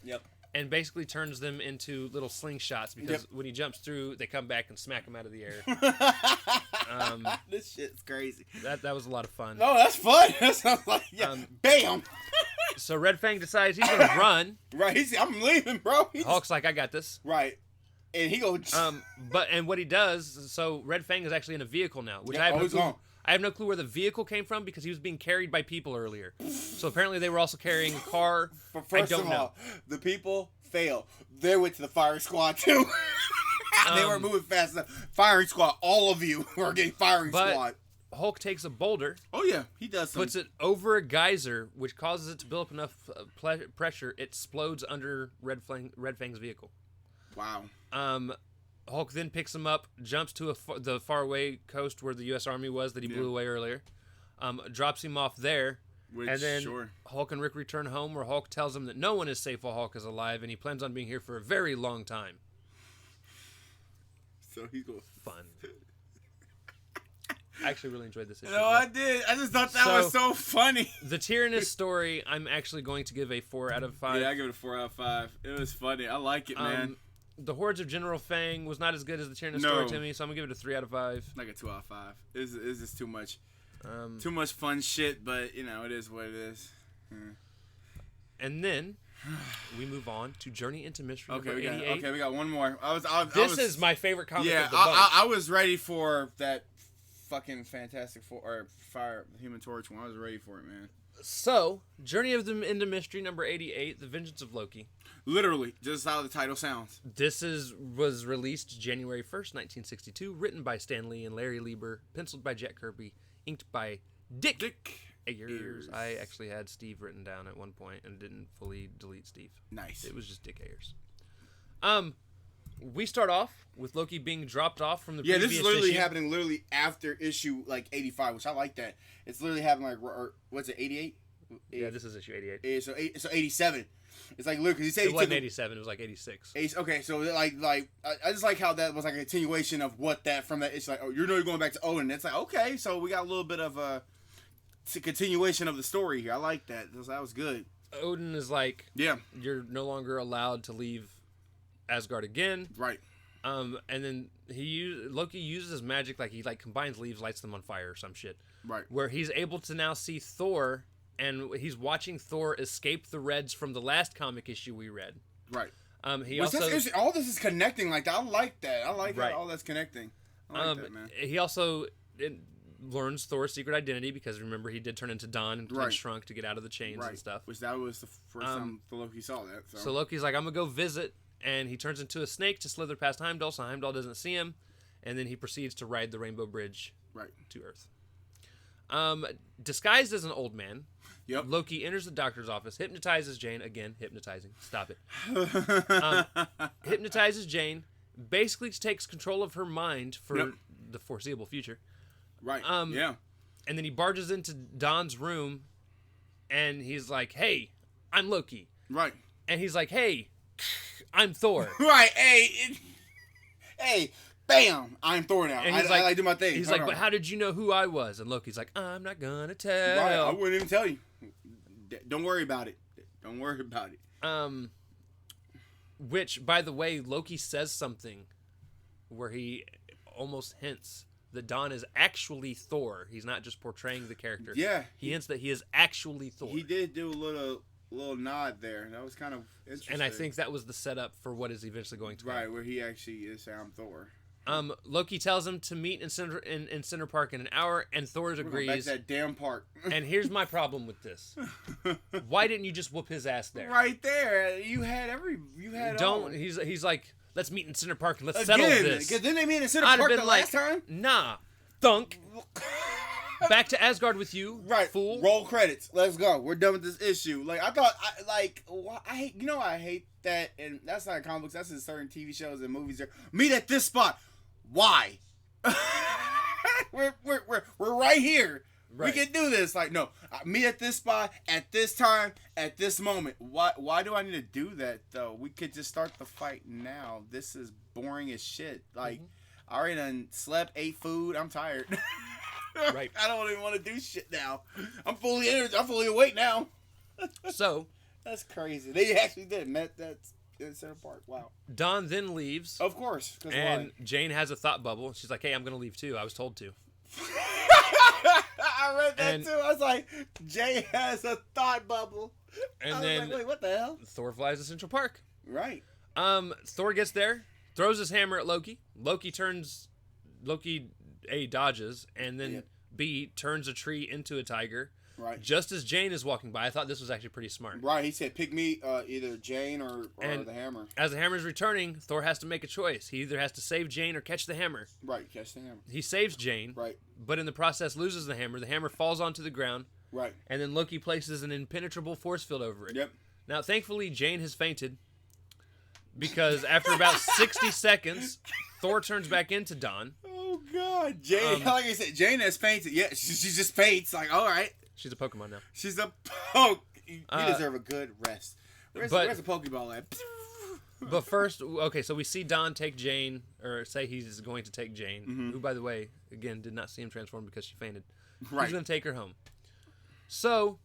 and basically turns them into little slingshots because when he jumps through, they come back and smack him out of the air. This shit's crazy. That was a lot of fun. No, that's fun. That sounds like, bam! So Red Fang decides he's going to run. Right, I'm leaving, bro. Hulk's like, I got this. Right. And he goes... and what he does, so Red Fang is actually in a vehicle now, which I have no clue where the vehicle came from because he was being carried by people earlier. So apparently they were also carrying a car. But first of all, the people fail. They went to the firing squad too. They were moving fast enough. Firing squad, all of you are getting firing squad. Hulk takes a boulder. Oh yeah, he does. Puts it over a geyser, which causes it to build up enough pressure. It explodes under Red Fang's vehicle. Wow. Hulk then picks him up, jumps to the faraway coast where the U.S. Army was that he blew away earlier, drops him off there, and then Hulk and Rick return home where Hulk tells him that no one is safe while Hulk is alive, and he plans on being here for a very long time. So he goes fun. I actually really enjoyed this issue. No, I did. I just thought that was so funny. The Tyrannus story, I'm actually going to give a 4 out of 5. Yeah, I give it a 4 out of 5. It was funny. I like it, man. The Hordes of General Fang was not as good as the Tyrannus story to me, so I'm going to give it a 3 out of 5. Like a 2 out of 5. It's just too much. Too much fun shit, but, you know, it is what it is. And then we move on to Journey into Mystery number 88. Okay, we got one more. This is my favorite comic of the bunch. I was ready for that fucking Fantastic Four, or Fire, Human Torch one. I was ready for it, man. So, Journey of them into Mystery number 88, The Vengeance of Loki. Literally, just how the title sounds. This was released January 1st, 1962, written by Stan Lee and Larry Lieber, penciled by Jack Kirby, inked by Dick Ayers. I actually had Steve written down at one point and didn't fully delete Steve. Nice. It was just Dick Ayers. We start off with Loki being dropped off from the previous this is literally issue. happening literally after issue like 85, which I like that. It's literally happening like, or, what's it, 88? Yeah, this is issue 88. So 87. It's like, look, because he said it wasn't 87, it was like 86. Okay, so like I just like how that was like a continuation of what that from that. It's like, oh, you're going back to Odin. It's like, okay, so we got a little bit of a continuation of the story here. I like that. That was good. Odin is like, you're no longer allowed to leave Asgard again. Right. And then Loki uses his magic, like he combines leaves, lights them on fire or some shit. Right. Where he's able to now see Thor, and he's watching Thor escape the Reds from the last comic issue we read. Right. All this is connecting like that. I like that. I like how all that's connecting. I like that, man. He also learns Thor's secret identity because remember he did turn into Don and shrunk to get out of the chains and stuff. Which that was the first time Loki saw that. So Loki's like, I'm gonna go visit. And he turns into a snake to slither past Heimdall, so Heimdall doesn't see him. And then he proceeds to ride the Rainbow Bridge to Earth. Disguised as an old man, Loki enters the doctor's office, hypnotizes Jane. Again, hypnotizing. Stop it. Hypnotizes Jane, basically takes control of her mind for the foreseeable future. Right, And then he barges into Don's room, and he's like, hey, I'm Loki. Right. And he's like, hey, I'm Thor. Right, hey, bam, I'm Thor now. And I like do my thing. He's like, but how did you know who I was? And Loki's like, I'm not gonna tell. Right, I wouldn't even tell you. Don't worry about it. Don't worry about it. Which, by the way, Loki says something where he almost hints that Don is actually Thor. He's not just portraying the character. Yeah. He hints that he is actually Thor. He did do a little nod there. That was kind of interesting. And I think that was the setup for what is eventually going to right, happen. where he actually is I'm Thor. Loki tells him to meet in Center Park in an hour, and Thor agrees. Back to that damn park. And here's my problem with this: why didn't you just whoop his ass there? Right there, you had. Don't. He's like, let's meet in Center Park and let's settle this. Because then they meet in Center I'd Park have the been last like, time. Nah, thunk. Back to Asgard with you, right? Fool. Roll credits. Let's go. We're done with this issue. Like I thought. I hate. I hate that, and that's not in comic books. That's in certain TV shows and movies. There, meet at this spot. Why? we're right here. Right. We can do this. Like, no, meet at this spot at this time at this moment. Why do I need to do that though? We could just start the fight now. This is boring as shit. Like, I already done slept, ate food. I'm tired. Right. I don't even want to do shit now. I'm fully awake now. So that's crazy. They actually did. That's in Center Park. Wow. Don then leaves. Of course. And why? Jane has a thought bubble. She's like, hey, I'm going to leave too. I was told to. I read that too. I was like, Jane has a thought bubble. And I was then like, wait, what the hell? Thor flies to Central Park. Right. Thor gets there, throws his hammer at Loki. Loki A, dodges, and then B, turns a tree into a tiger. Right. Just as Jane is walking by. I thought this was actually pretty smart. Right. He said, pick me, either Jane or the hammer. As the hammer is returning, Thor has to make a choice. He either has to save Jane or catch the hammer. Right. Catch the hammer. He saves Jane. Right. But in the process loses the hammer. The hammer falls onto the ground. Right. And then Loki places an impenetrable force field over it. Yep. Now, thankfully, Jane has fainted. Because after about 60 seconds, Thor turns back into Don. Oh, God. Jane, like I said, Jane has fainted. Yeah, she just faints. Like, all right. She's a Pokemon now. She's a poke. You deserve a good rest. Where's the Pokeball at? But first, okay, so we see Don take Jane, or say he's going to take Jane, who, by the way, again, did not see him transform because she fainted. Right. He's going to take her home. So,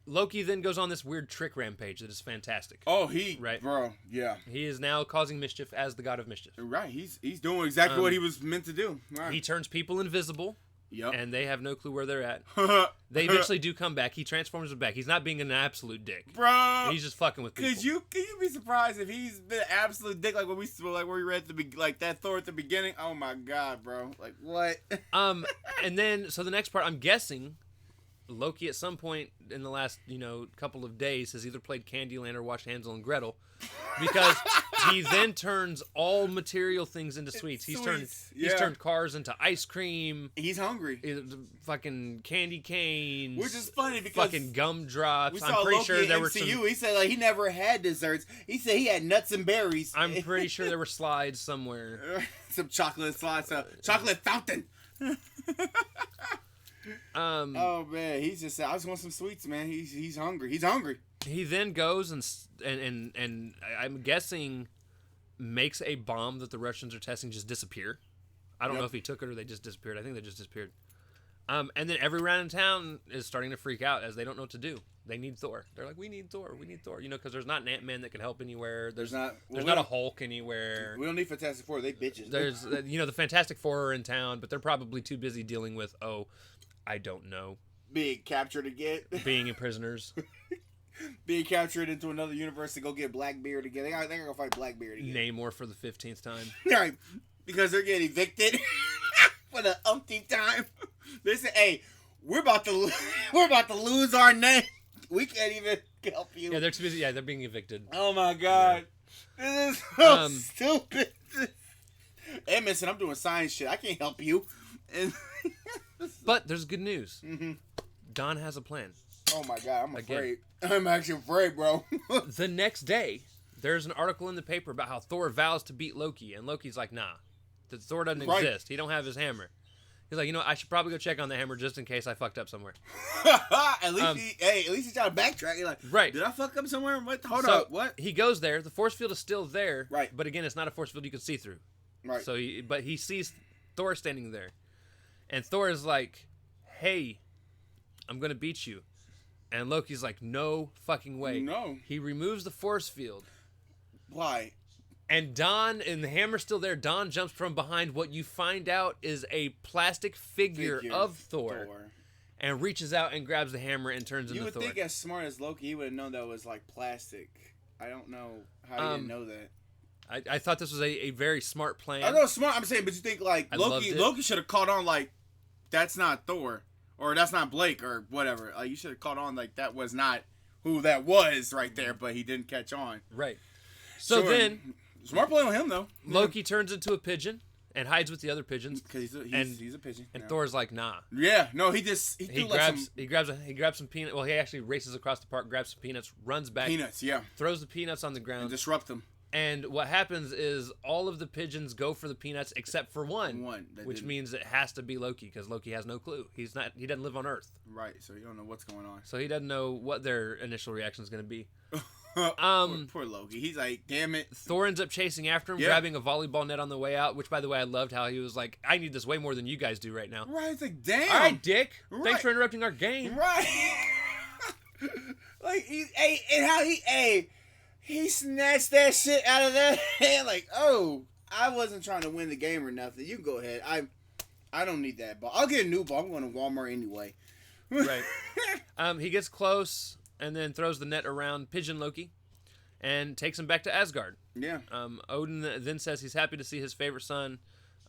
Loki then goes on this weird trick rampage that is fantastic. Oh, right? Bro, yeah. He is now causing mischief as the god of mischief. Right, he's doing exactly what he was meant to do. Right. He turns people invisible. Yep. And they have no clue where they're at. They eventually do come back. He transforms them back. He's not being an absolute dick. Bro. He's just fucking with people. Can you be surprised if he's been an absolute dick like when we read that Thor at the beginning? Oh my God, bro. Like what? And then so the next part, I'm guessing Loki at some point in the last, couple of days has either played Candyland or watched Hansel and Gretel, because he then turns all material things into sweets. He's turned cars into ice cream. He's hungry. Fucking candy canes. Which is funny because fucking gumdrops. We saw I'm pretty Loki sure there MCU. were some. He said like he never had desserts. He said he had nuts and berries. I'm pretty sure there were slides somewhere. Some chocolate slides, a chocolate fountain. Oh man, he's just I just want some sweets, man. He's hungry. He's hungry. He then goes and I'm guessing makes a bomb that the Russians are testing just disappear. I don't know if he took it or they just disappeared. I think they just disappeared. And then everyone in town is starting to freak out as they don't know what to do. They need Thor. They're like, we need Thor, because there's not an Ant-Man that can help anywhere. There's not a Hulk anywhere. We don't need Fantastic Four. They bitches. There's, the Fantastic Four are in town, but they're probably too busy dealing with, I don't know. Being captured again. Being prisoners. Being captured into another universe to go get Blackbeard again. They gotta go fight Blackbeard again. Namor for the 15th time. Right. Because they're getting evicted for the umpteenth time. They say, "Hey, we're about to lose our name. We can't even help you." Yeah, they're too busy. Yeah, they're being evicted. Oh my God, this is so stupid. Hey, listen, I'm doing science shit. I can't help you. But there's good news. Mm-hmm. Don has a plan. Oh my God, I'm afraid. I'm actually afraid, bro. The next day, there's an article in the paper about how Thor vows to beat Loki, and Loki's like, "Nah, Thor doesn't exist. He don't have his hammer." He's like, I should probably go check on the hammer just in case I fucked up somewhere. At least he's trying to backtrack. He's like, right? Did I fuck up somewhere? Hold up, what? He goes there. The force field is still there, right? But again, it's not a force field you can see through, right? So, he sees Thor standing there, and Thor is like, "Hey, I'm gonna beat you," and Loki's like, "No fucking way." No. He removes the force field. Why? And Don, and the hammer's still there. Don jumps from behind what you find out is a plastic figure of Thor, and reaches out and grabs the hammer and turns into Thor. You would think, as smart as Loki, he would have known that was like plastic. I don't know how he didn't know that. I thought this was a very smart plan. I know smart. I'm saying, but you think like Loki should have caught on like that's not Thor or that's not Blake or whatever. Like you should have caught on like that was not who that was right there, but he didn't catch on. Right. So then. Smart play on him, though. Loki turns into a pigeon and hides with the other pigeons. Because he's a pigeon. And Thor's like, nah. Yeah, no, he grabs some peanuts. Well, he actually races across the park, grabs some peanuts, runs back. Peanuts, yeah. Throws the peanuts on the ground. And disrupt them. And what happens is all of the pigeons go for the peanuts except for one. Which means it has to be Loki because Loki has no clue. He doesn't live on Earth. Right, so you don't know what's going on. So he doesn't know what their initial reaction is going to be. Poor Loki. He's like, damn it. Thor ends up chasing after him, grabbing a volleyball net on the way out, which, by the way, I loved how he was like, I need this way more than you guys do right now. Right, it's like, damn. All right, Dick. Right. Thanks for interrupting our game. Right. Like, he snatched that shit out of that hand. Like, oh, I wasn't trying to win the game or nothing. You can go ahead. I don't need that ball. I'll get a new ball. I'm going to Walmart anyway. Right. He gets close and then throws the net around Pigeon Loki and takes him back to Asgard. Yeah. Odin then says he's happy to see his favorite son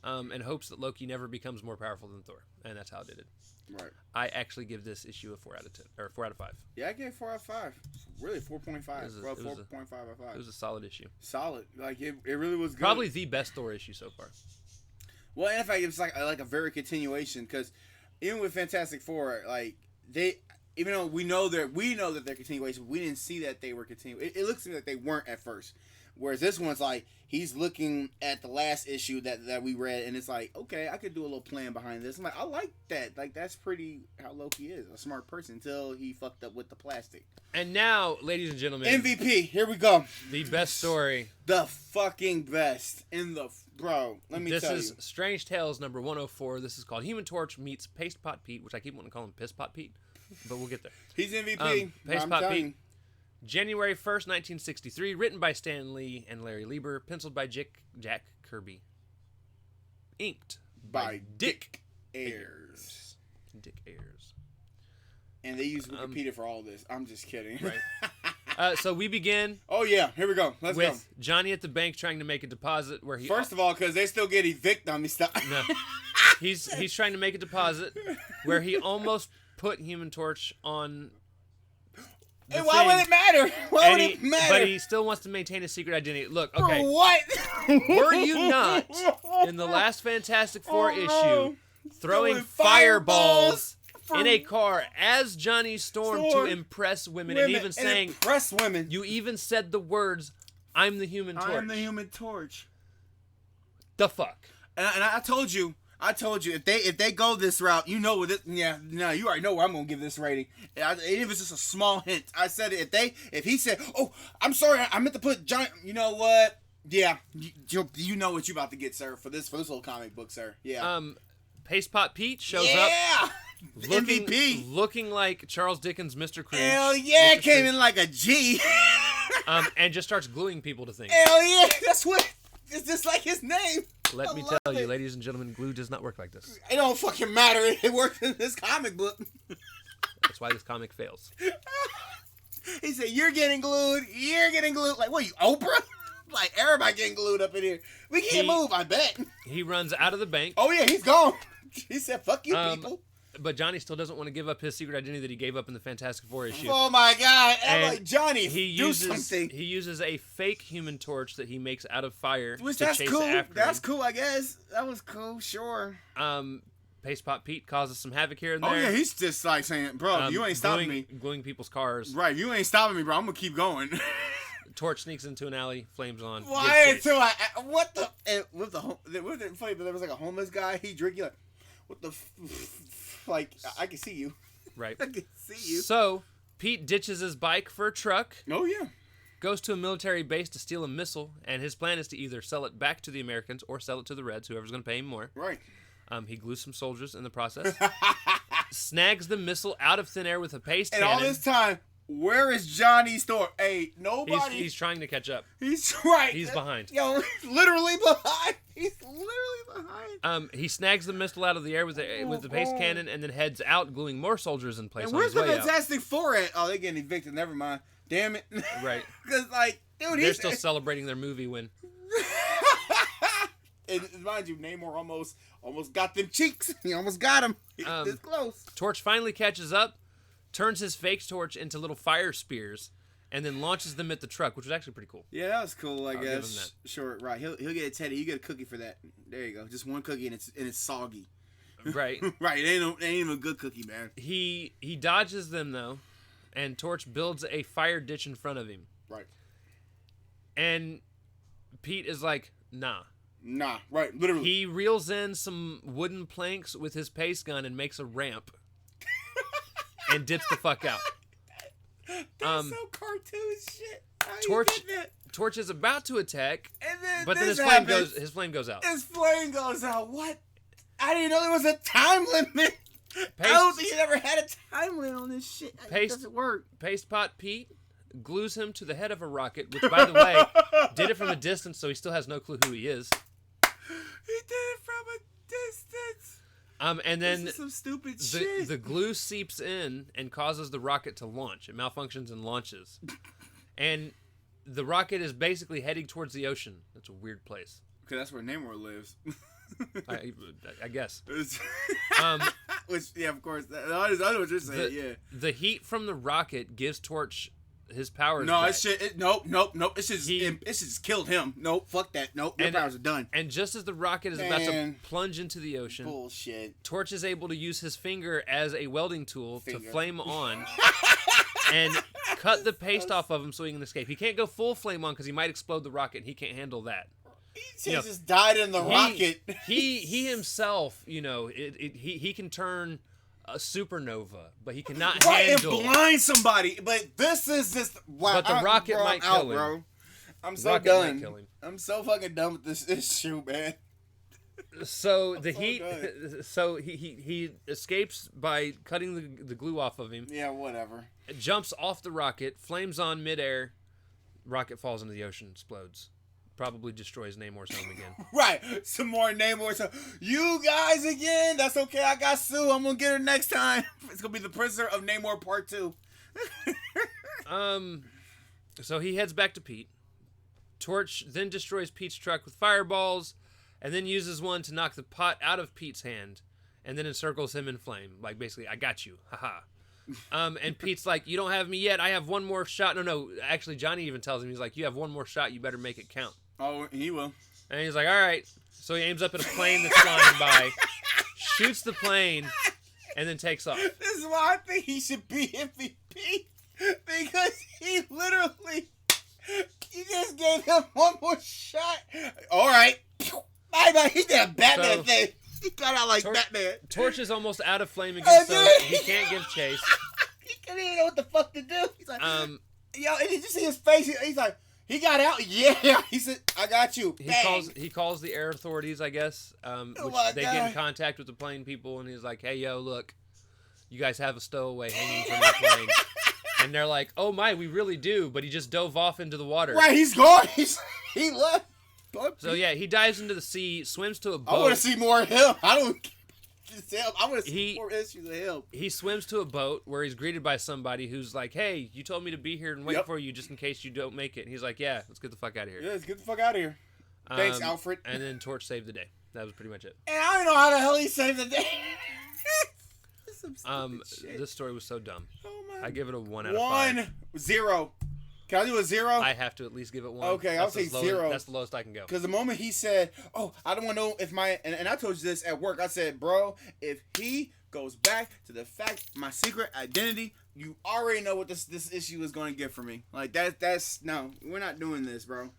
and hopes that Loki never becomes more powerful than Thor. And that's how it did it. Right. I actually give this issue a 4 out of 10 or 4 out of 5. Yeah, I gave it 4 out of 5. Really, 4.5. 4.5 out of 5. It was a solid issue. Solid. Like it really was good. Probably the best Thor issue so far. Well, in fact, it's like a very continuation because even with Fantastic Four, like even though we know that they're continuation, we didn't see that they were continuing. It looks to me like they weren't at first. Whereas this one's like he's looking at the last issue that we read, and it's like, okay, I could do a little plan behind this. I'm like, I like that. Like that's pretty how Loki is, a smart person until he fucked up with the plastic. And now, ladies and gentlemen, MVP. Here we go. The best story. The fucking best in the bro. Let me tell you. This is Strange Tales number 104. This is called Human Torch meets Paste Pot Pete, which I keep wanting to call him Piss Pot Pete, but we'll get there. He's MVP. Paste Pot Pete. January 1st, 1963, written by Stan Lee and Larry Lieber, penciled by Jack Kirby. Inked by Dick Ayers. Dick Ayers. And they use Wikipedia for all this. I'm just kidding. Right. So we begin. Oh, yeah. Here we go. Let's go. With Johnny at the bank trying to make a deposit where he... First of all, because they still get evicted on me stuff. No. He's trying to make a deposit where he almost put Human Torch on... Hey, why would it matter? Why would it matter? But he still wants to maintain his secret identity. Look, okay. For what? Were you not in the last Fantastic Four issue throwing fireballs in a car as Johnny Storm to impress women and even saying, impress women. You even said the words, I'm the Human Torch. I'm the Human Torch. The fuck? And I told you, if they go this route, you know what this. Yeah, no, you already know where I'm gonna give this rating. Even if it's just a small hint, I said it. If he said, "Oh, I'm sorry, I meant to put John," you know what? Yeah, you know what you about to get, sir, for this little comic book, sir. Yeah. Paste Pot Pete shows up. Yeah. MVP, looking like Charles Dickens' Mr. Crunch. Hell yeah, came in like a G. And just starts gluing people to things. Hell yeah, that's what. It's just like his name. Let me tell you, ladies and gentlemen, glue does not work like this. It don't fucking matter. It works in this comic book. That's why this comic fails. He said, you're getting glued. You're getting glued. Like, what, you Oprah? Like, everybody getting glued up in here. We can't move, I bet. He runs out of the bank. Oh, yeah, he's gone. He said, fuck you, people. But Johnny still doesn't want to give up his secret identity that he gave up in the Fantastic Four issue. Oh my God! I'm like, Johnny, do something. He uses a fake Human Torch that he makes out of fire. Which to that's chase cool. After that's him. cool, I guess. That was cool. Sure. Paste Pot Pete causes some havoc here and there. Oh yeah, he's just like saying, "Bro, you ain't stopping me." Gluing people's cars. Right, you ain't stopping me, bro. I'm gonna keep going. Torch sneaks into an alley, flames on. Why until what the? And with the funny, but there was like a homeless guy. He drinking like, what the. Like, I can see you. Right. I can see you. So, Pete ditches his bike for a truck. Oh, yeah. Goes to a military base to steal a missile, and his plan is to either sell it back to the Americans or sell it to the Reds, whoever's going to pay him more. Right. He glues some soldiers in the process. Snags the missile out of thin air with a paste cannon. And all this time, Where is Johnny Storm? Hey, nobody. He's trying to catch up. He's right. He's behind. Yo, he's literally behind. He's literally behind. He snags the missile out of the air with the paste cannon and then heads out, gluing more soldiers in place. And on where's his the way out. Fantastic Four at? Oh, they're getting evicted. Never mind. Damn it. Right. Because, like, dude, they're still celebrating their movie win. And mind you, Namor almost got them cheeks. He almost got him. This close. Torch finally catches up, turns his fake torch into little fire spears, and then launches them at the truck, which was actually pretty cool. Yeah, that was cool. I I'll give him guess. that. Sure, right. He'll get a Teddy. You get a cookie for that. There you go. Just one cookie, and it's soggy. Right. Right. It ain't even a good cookie, man. He dodges them though, and Torch builds a fire ditch in front of him. Right. And Pete is like, nah. Nah. Right. Literally. He reels in some wooden planks with his paste gun and makes a ramp. And dips the fuck out. That's so cartoon shit. Torch is about to attack, and but then his flame goes out. His flame goes out. What? I didn't know there was a time limit. I don't think he ever had a time limit on this shit. It doesn't work. Paste Pot Pete glues him to the head of a rocket, which, by the way, did it from a distance, so he still has no clue who he is. He did it from a distance. And then this is some stupid shit. The glue seeps in and causes the rocket to launch. It malfunctions and launches. And the rocket is basically heading towards the ocean. That's a weird place. Okay, that's where Namor lives. I guess. Which, yeah, of course. I know what you're saying, yeah. The heat from the rocket gives Torch his powers No, back. Nope. It should just killed him. Nope, fuck that. Nope, your powers are done. And just as the rocket is about to plunge into the ocean, bullshit. Torch is able to use his finger as a welding tool to flame on and cut the paste off of him so he can escape. He can't go full flame on because he might explode the rocket, and he can't handle that. He just died in the rocket. He himself, he can turn a supernova, but he cannot handle. And blind somebody. But this is just. Wow, but the rocket might kill him. Bro. I'm so done. I'm so fucking done with this issue, man. So he escapes by cutting the glue off of him. Yeah, whatever. Jumps off the rocket, flames on midair. Rocket falls into the ocean, explodes. Probably destroys Namor's home again. Right. Some more Namor. So, you guys again? That's okay. I got Sue. I'm going to get her next time. It's going to be the Prisoner of Namor Part 2. So he heads back to Pete. Torch then destroys Pete's truck with fireballs and then uses one to knock the pot out of Pete's hand and then encircles him in flame. Like, basically, I got you. Haha. And Pete's like, you don't have me yet. I have one more shot. No. Actually, Johnny even tells him, he's like, you have one more shot. You better make it count. Oh, he will. And he's like, all right. So he aims up at a plane that's flying by, shoots the plane, and then takes off. This is why I think he should be MVP. Because he literally, you just gave him one more shot. All right. Bye-bye. He did a Batman thing. He got out like Batman. Torch is almost out of flame again, so he can't give chase. He couldn't even know what the fuck to do. He's like, and did you see his face? He's like, he got out. Yeah. He said, I got you. He calls the air authorities, I guess, which they get in contact with the plane people, and he's like, hey, yo, look, you guys have a stowaway hanging from the plane. And they're like, oh, my, we really do. But he just dove off into the water. Right, he's gone. He left. So, yeah, he dives into the sea, swims to a boat. I want to see more of him. I want to see more issues of him. He swims to a boat where he's greeted by somebody who's like, hey, you told me to be here and wait for you just in case you don't make it. And he's like, yeah, let's get the fuck out of here. Yeah, let's get the fuck out of here. Thanks, Alfred. And then Torch saved the day. That was pretty much it. And I don't know how the hell he saved the day. This story was so dumb. Oh my. I give it a 1 out of 5. 0. Can I do a 0? I have to at least give it 1. Okay, I'll say 0. That's the lowest I can go. Because the moment he said, oh, I don't want to know if my... And I told you this at work. I said, bro, if he goes back to the fact, my secret identity, you already know what this issue is going to get for me. Like, that's... No, we're not doing this, bro.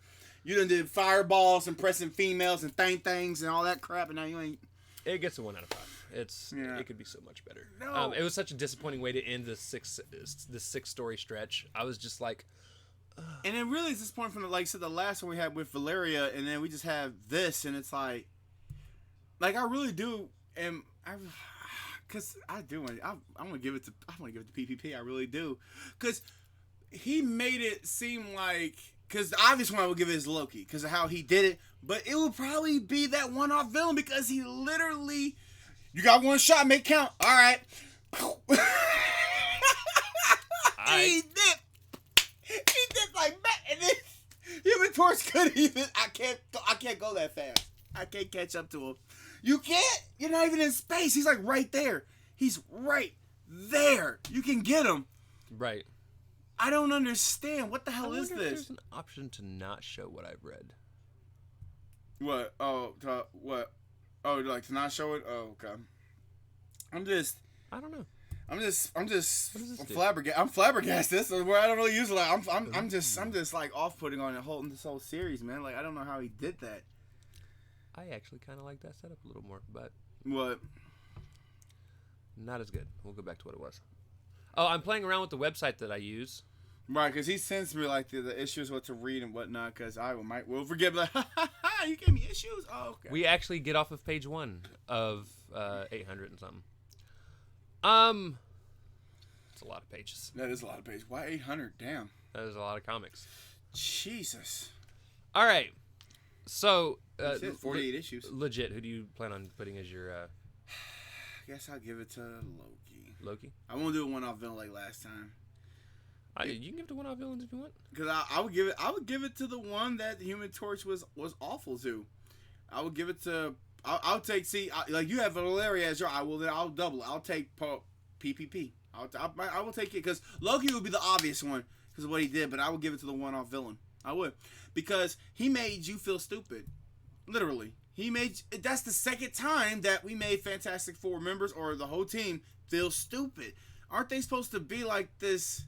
You done did fireballs and pressing females and things and all that crap, and now you ain't... It gets a 1 out of 5. It could be so much better. No. It was such a disappointing way to end this 6-story stretch. I was just like... And it really is this point from the last one we had with Valeria, and then we just have this, and it's like I really do, and Cause I want to give it to PPP. I really do, cause he made it seem like. Cause the obvious one I would give it is Loki, cause of how he did it. But it would probably be that one-off villain because he literally, you got one shot, make count. All right. He did like that, and then Human Torch couldn't even. I can't go that fast. I can't catch up to him. You can't. You're not even in space. He's like right there. He's right there. You can get him. Right. I don't understand. What the hell is this? There's an option to not show what I've read. What? Oh, what? Oh, like to not show it? Oh, okay. I don't know. I'm flabbergasted. This is where I don't really use it. Like, I'm just like off-putting on this whole series, man. Like I don't know how he did that. I actually kind of like that setup a little more, but what? Not as good. We'll go back to what it was. Oh, I'm playing around with the website that I use. Right, because he sends me like the issues, what to read and whatnot. Because I will forget. Like, you gave me issues. Oh, okay. We actually get off of page 1 of 800 and something. It's a lot of pages. That is a lot of pages. Why 800? Damn. That is a lot of comics. Jesus. All right. So, 48 issues. Legit, who do you plan on putting as your? I guess I'll give it to Loki. Loki. I won't do a one-off villain like last time. You can give it to one-off villains if you want. Because I would give it to the one that the Human Torch was awful to. I would give it to. I'll take. Like you have Valeria as your. I'll double. I'll take PPP. I will take it because Loki would be the obvious one because of what he did, but I would give it to the one-off villain. I would, because he made you feel stupid, literally. That's the second time that we made Fantastic Four members or the whole team feel stupid. Aren't they supposed to be like this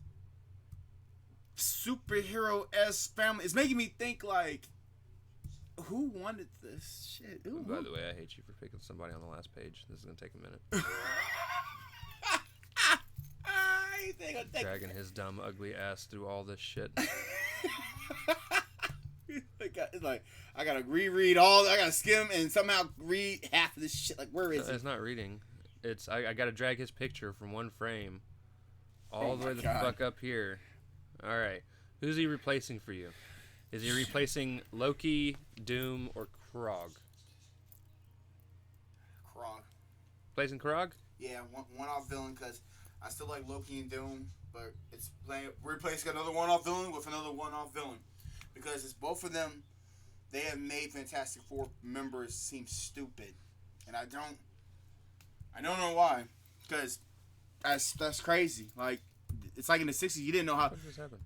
superhero-esque family? It's making me think like, who wanted this shit? By the way, I hate you for picking somebody on the last page. This is gonna take a minute. Dragging his dumb, ugly ass through all this shit. It's like I gotta reread all. I gotta skim and somehow read half of this shit. Like, where is it? It's not reading. It's I gotta drag his picture from one frame all the way the fuck up here. All right, who's he replacing for you? Is he replacing Loki, Doom, or Krog? Krog. Replacing Krog? Yeah, one-off villain because I still like Loki and Doom, but it's replacing another one-off villain with another one-off villain. Because it's both of them, they have made Fantastic Four members seem stupid. And I don't know why. Because that's crazy. Like, it's like in the 60s, you didn't know how. What just happened?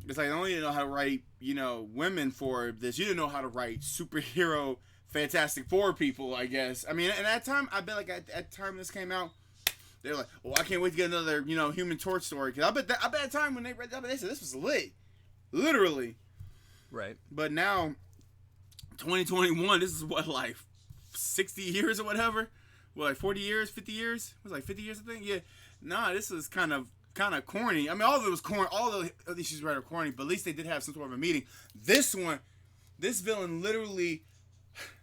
It's like, they only didn't know how to write, women for this. You didn't know how to write superhero Fantastic Four people, I guess. I mean, at that time, I bet like at the time this came out, they were like, "Oh, I can't wait to get another, Human Torch story." Because I bet at that time when they read that, they said this was lit, literally. Right. But now, 2021, this is what, like 60 years or whatever? Well, like 40 years, 50 years? It was like 50 years, I think. Yeah. Nah, this is kind of corny. I mean, all of it was corny. All the issues were corny, but at least they did have some sort of a meeting. This villain literally,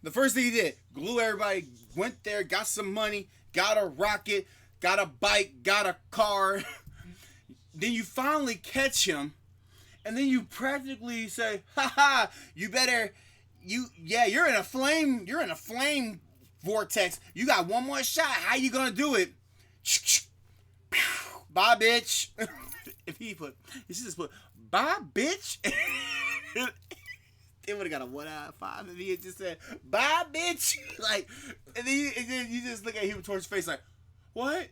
the first thing he did, glue everybody, went there, got some money, got a rocket, got a bike, got a car. Then you finally catch him, and then you practically say, you're in a flame vortex. You got one more shot. How you gonna do it? Bye, bitch. If he should just put, bye, bitch. It would have got a 1 out of 5 if he had just said, bye, bitch. Like, and then you just look at Human Torch's face like, what?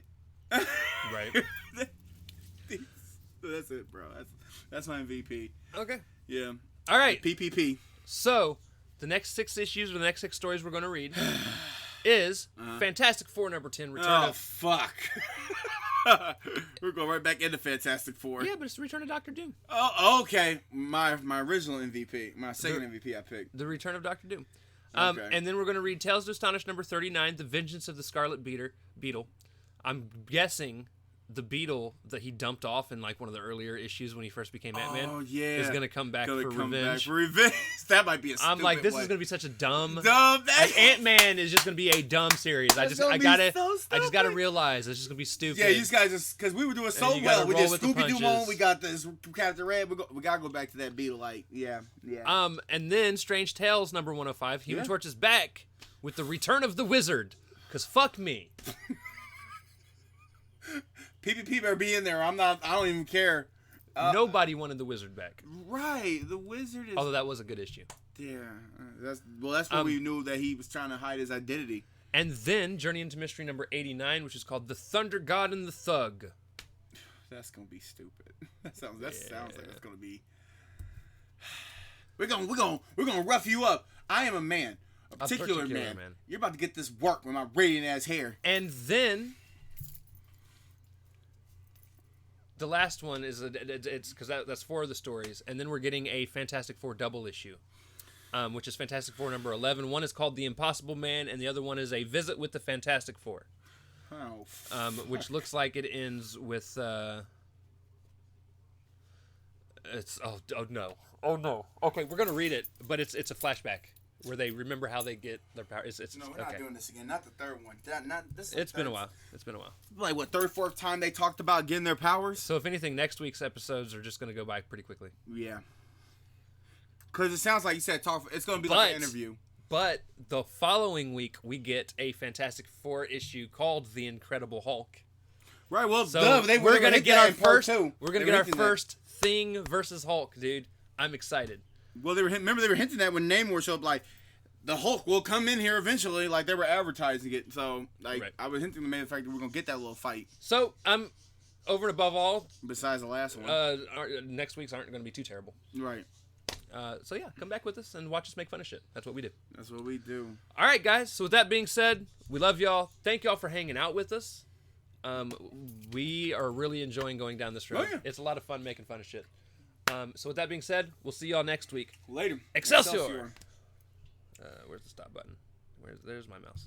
Right. That's it, bro. That's my MVP. Okay. Yeah. All right. PPP. So, the next 6 issues, or the next 6 stories we're going to read is Fantastic Four number 10, Return of... fuck. We're going right back into Fantastic Four. Yeah, but it's the Return of Dr. Doom. Oh, okay. My original MVP. My second MVP I picked. The Return of Dr. Doom. Okay. And then we're going to read Tales to Astonish number 39, The Vengeance of the Scarlet Beetle. I'm guessing the Beetle that he dumped off in like one of the earlier issues when he first became Ant-Man. Oh yeah, is gonna come back for revenge. That might be a stupid I'm like, this way. is gonna be such a dumb. Like, Ant-Man is just gonna be a dumb series. I just gotta realize it's just gonna be stupid. Yeah, you guys just because we were doing so well. We did Scooby Doo one. We got this Captain Red. We gotta go back to that Beetle. Like, yeah. And then Strange Tales number 105. Human Torch is back with the return of the Wizard. Cause fuck me. PvP better be in there. I don't even care. Nobody wanted the Wizard back. Right, the Wizard is. Although that was a good issue. Yeah, that's when we knew that he was trying to hide his identity. And then Journey into Mystery number 89, which is called The Thunder God and the Thug. That's gonna be stupid. That sounds like it's gonna be. We're gonna rough you up. I am a man, a particular man. You're about to get this work with my radiant ass hair. And then. The last one is it's because that's 4 of the stories, and then we're getting a Fantastic Four double issue, which is Fantastic Four number 11. One is called The Impossible Man, and the other one is A Visit with the Fantastic Four. Oh, which looks like it ends with it's oh no. Okay, we're gonna read it, but it's a flashback where they remember how they get their power. No, we're not doing this again. Not the third one. It's been a while. Like what, third, fourth time they talked about getting their powers? So if anything, next week's episodes are just going to go by pretty quickly. Yeah. Because it sounds like you said it's going to be like an interview. But the following week, we get a Fantastic Four issue called The Incredible Hulk. Right, well, so we're going to get our first. We're going to get our first Thing versus Hulk, dude. I'm excited. Well, they were hinting that when Namor showed up, like, the Hulk will come in here eventually, like they were advertising it. So, like, right. I was hinting the main fact that we're going to get that little fight. So, I'm over and above all. Besides the last one. Next week's aren't going to be too terrible. Right. So, yeah, come back with us and watch us make fun of shit. That's what we do. That's what we do. All right, guys. So, with that being said, we love y'all. Thank y'all for hanging out with us. We are really enjoying going down this road. Oh, yeah. It's a lot of fun making fun of shit. So with that being said, we'll see y'all next week. Later. Excelsior! Where's the stop button? There's my mouse.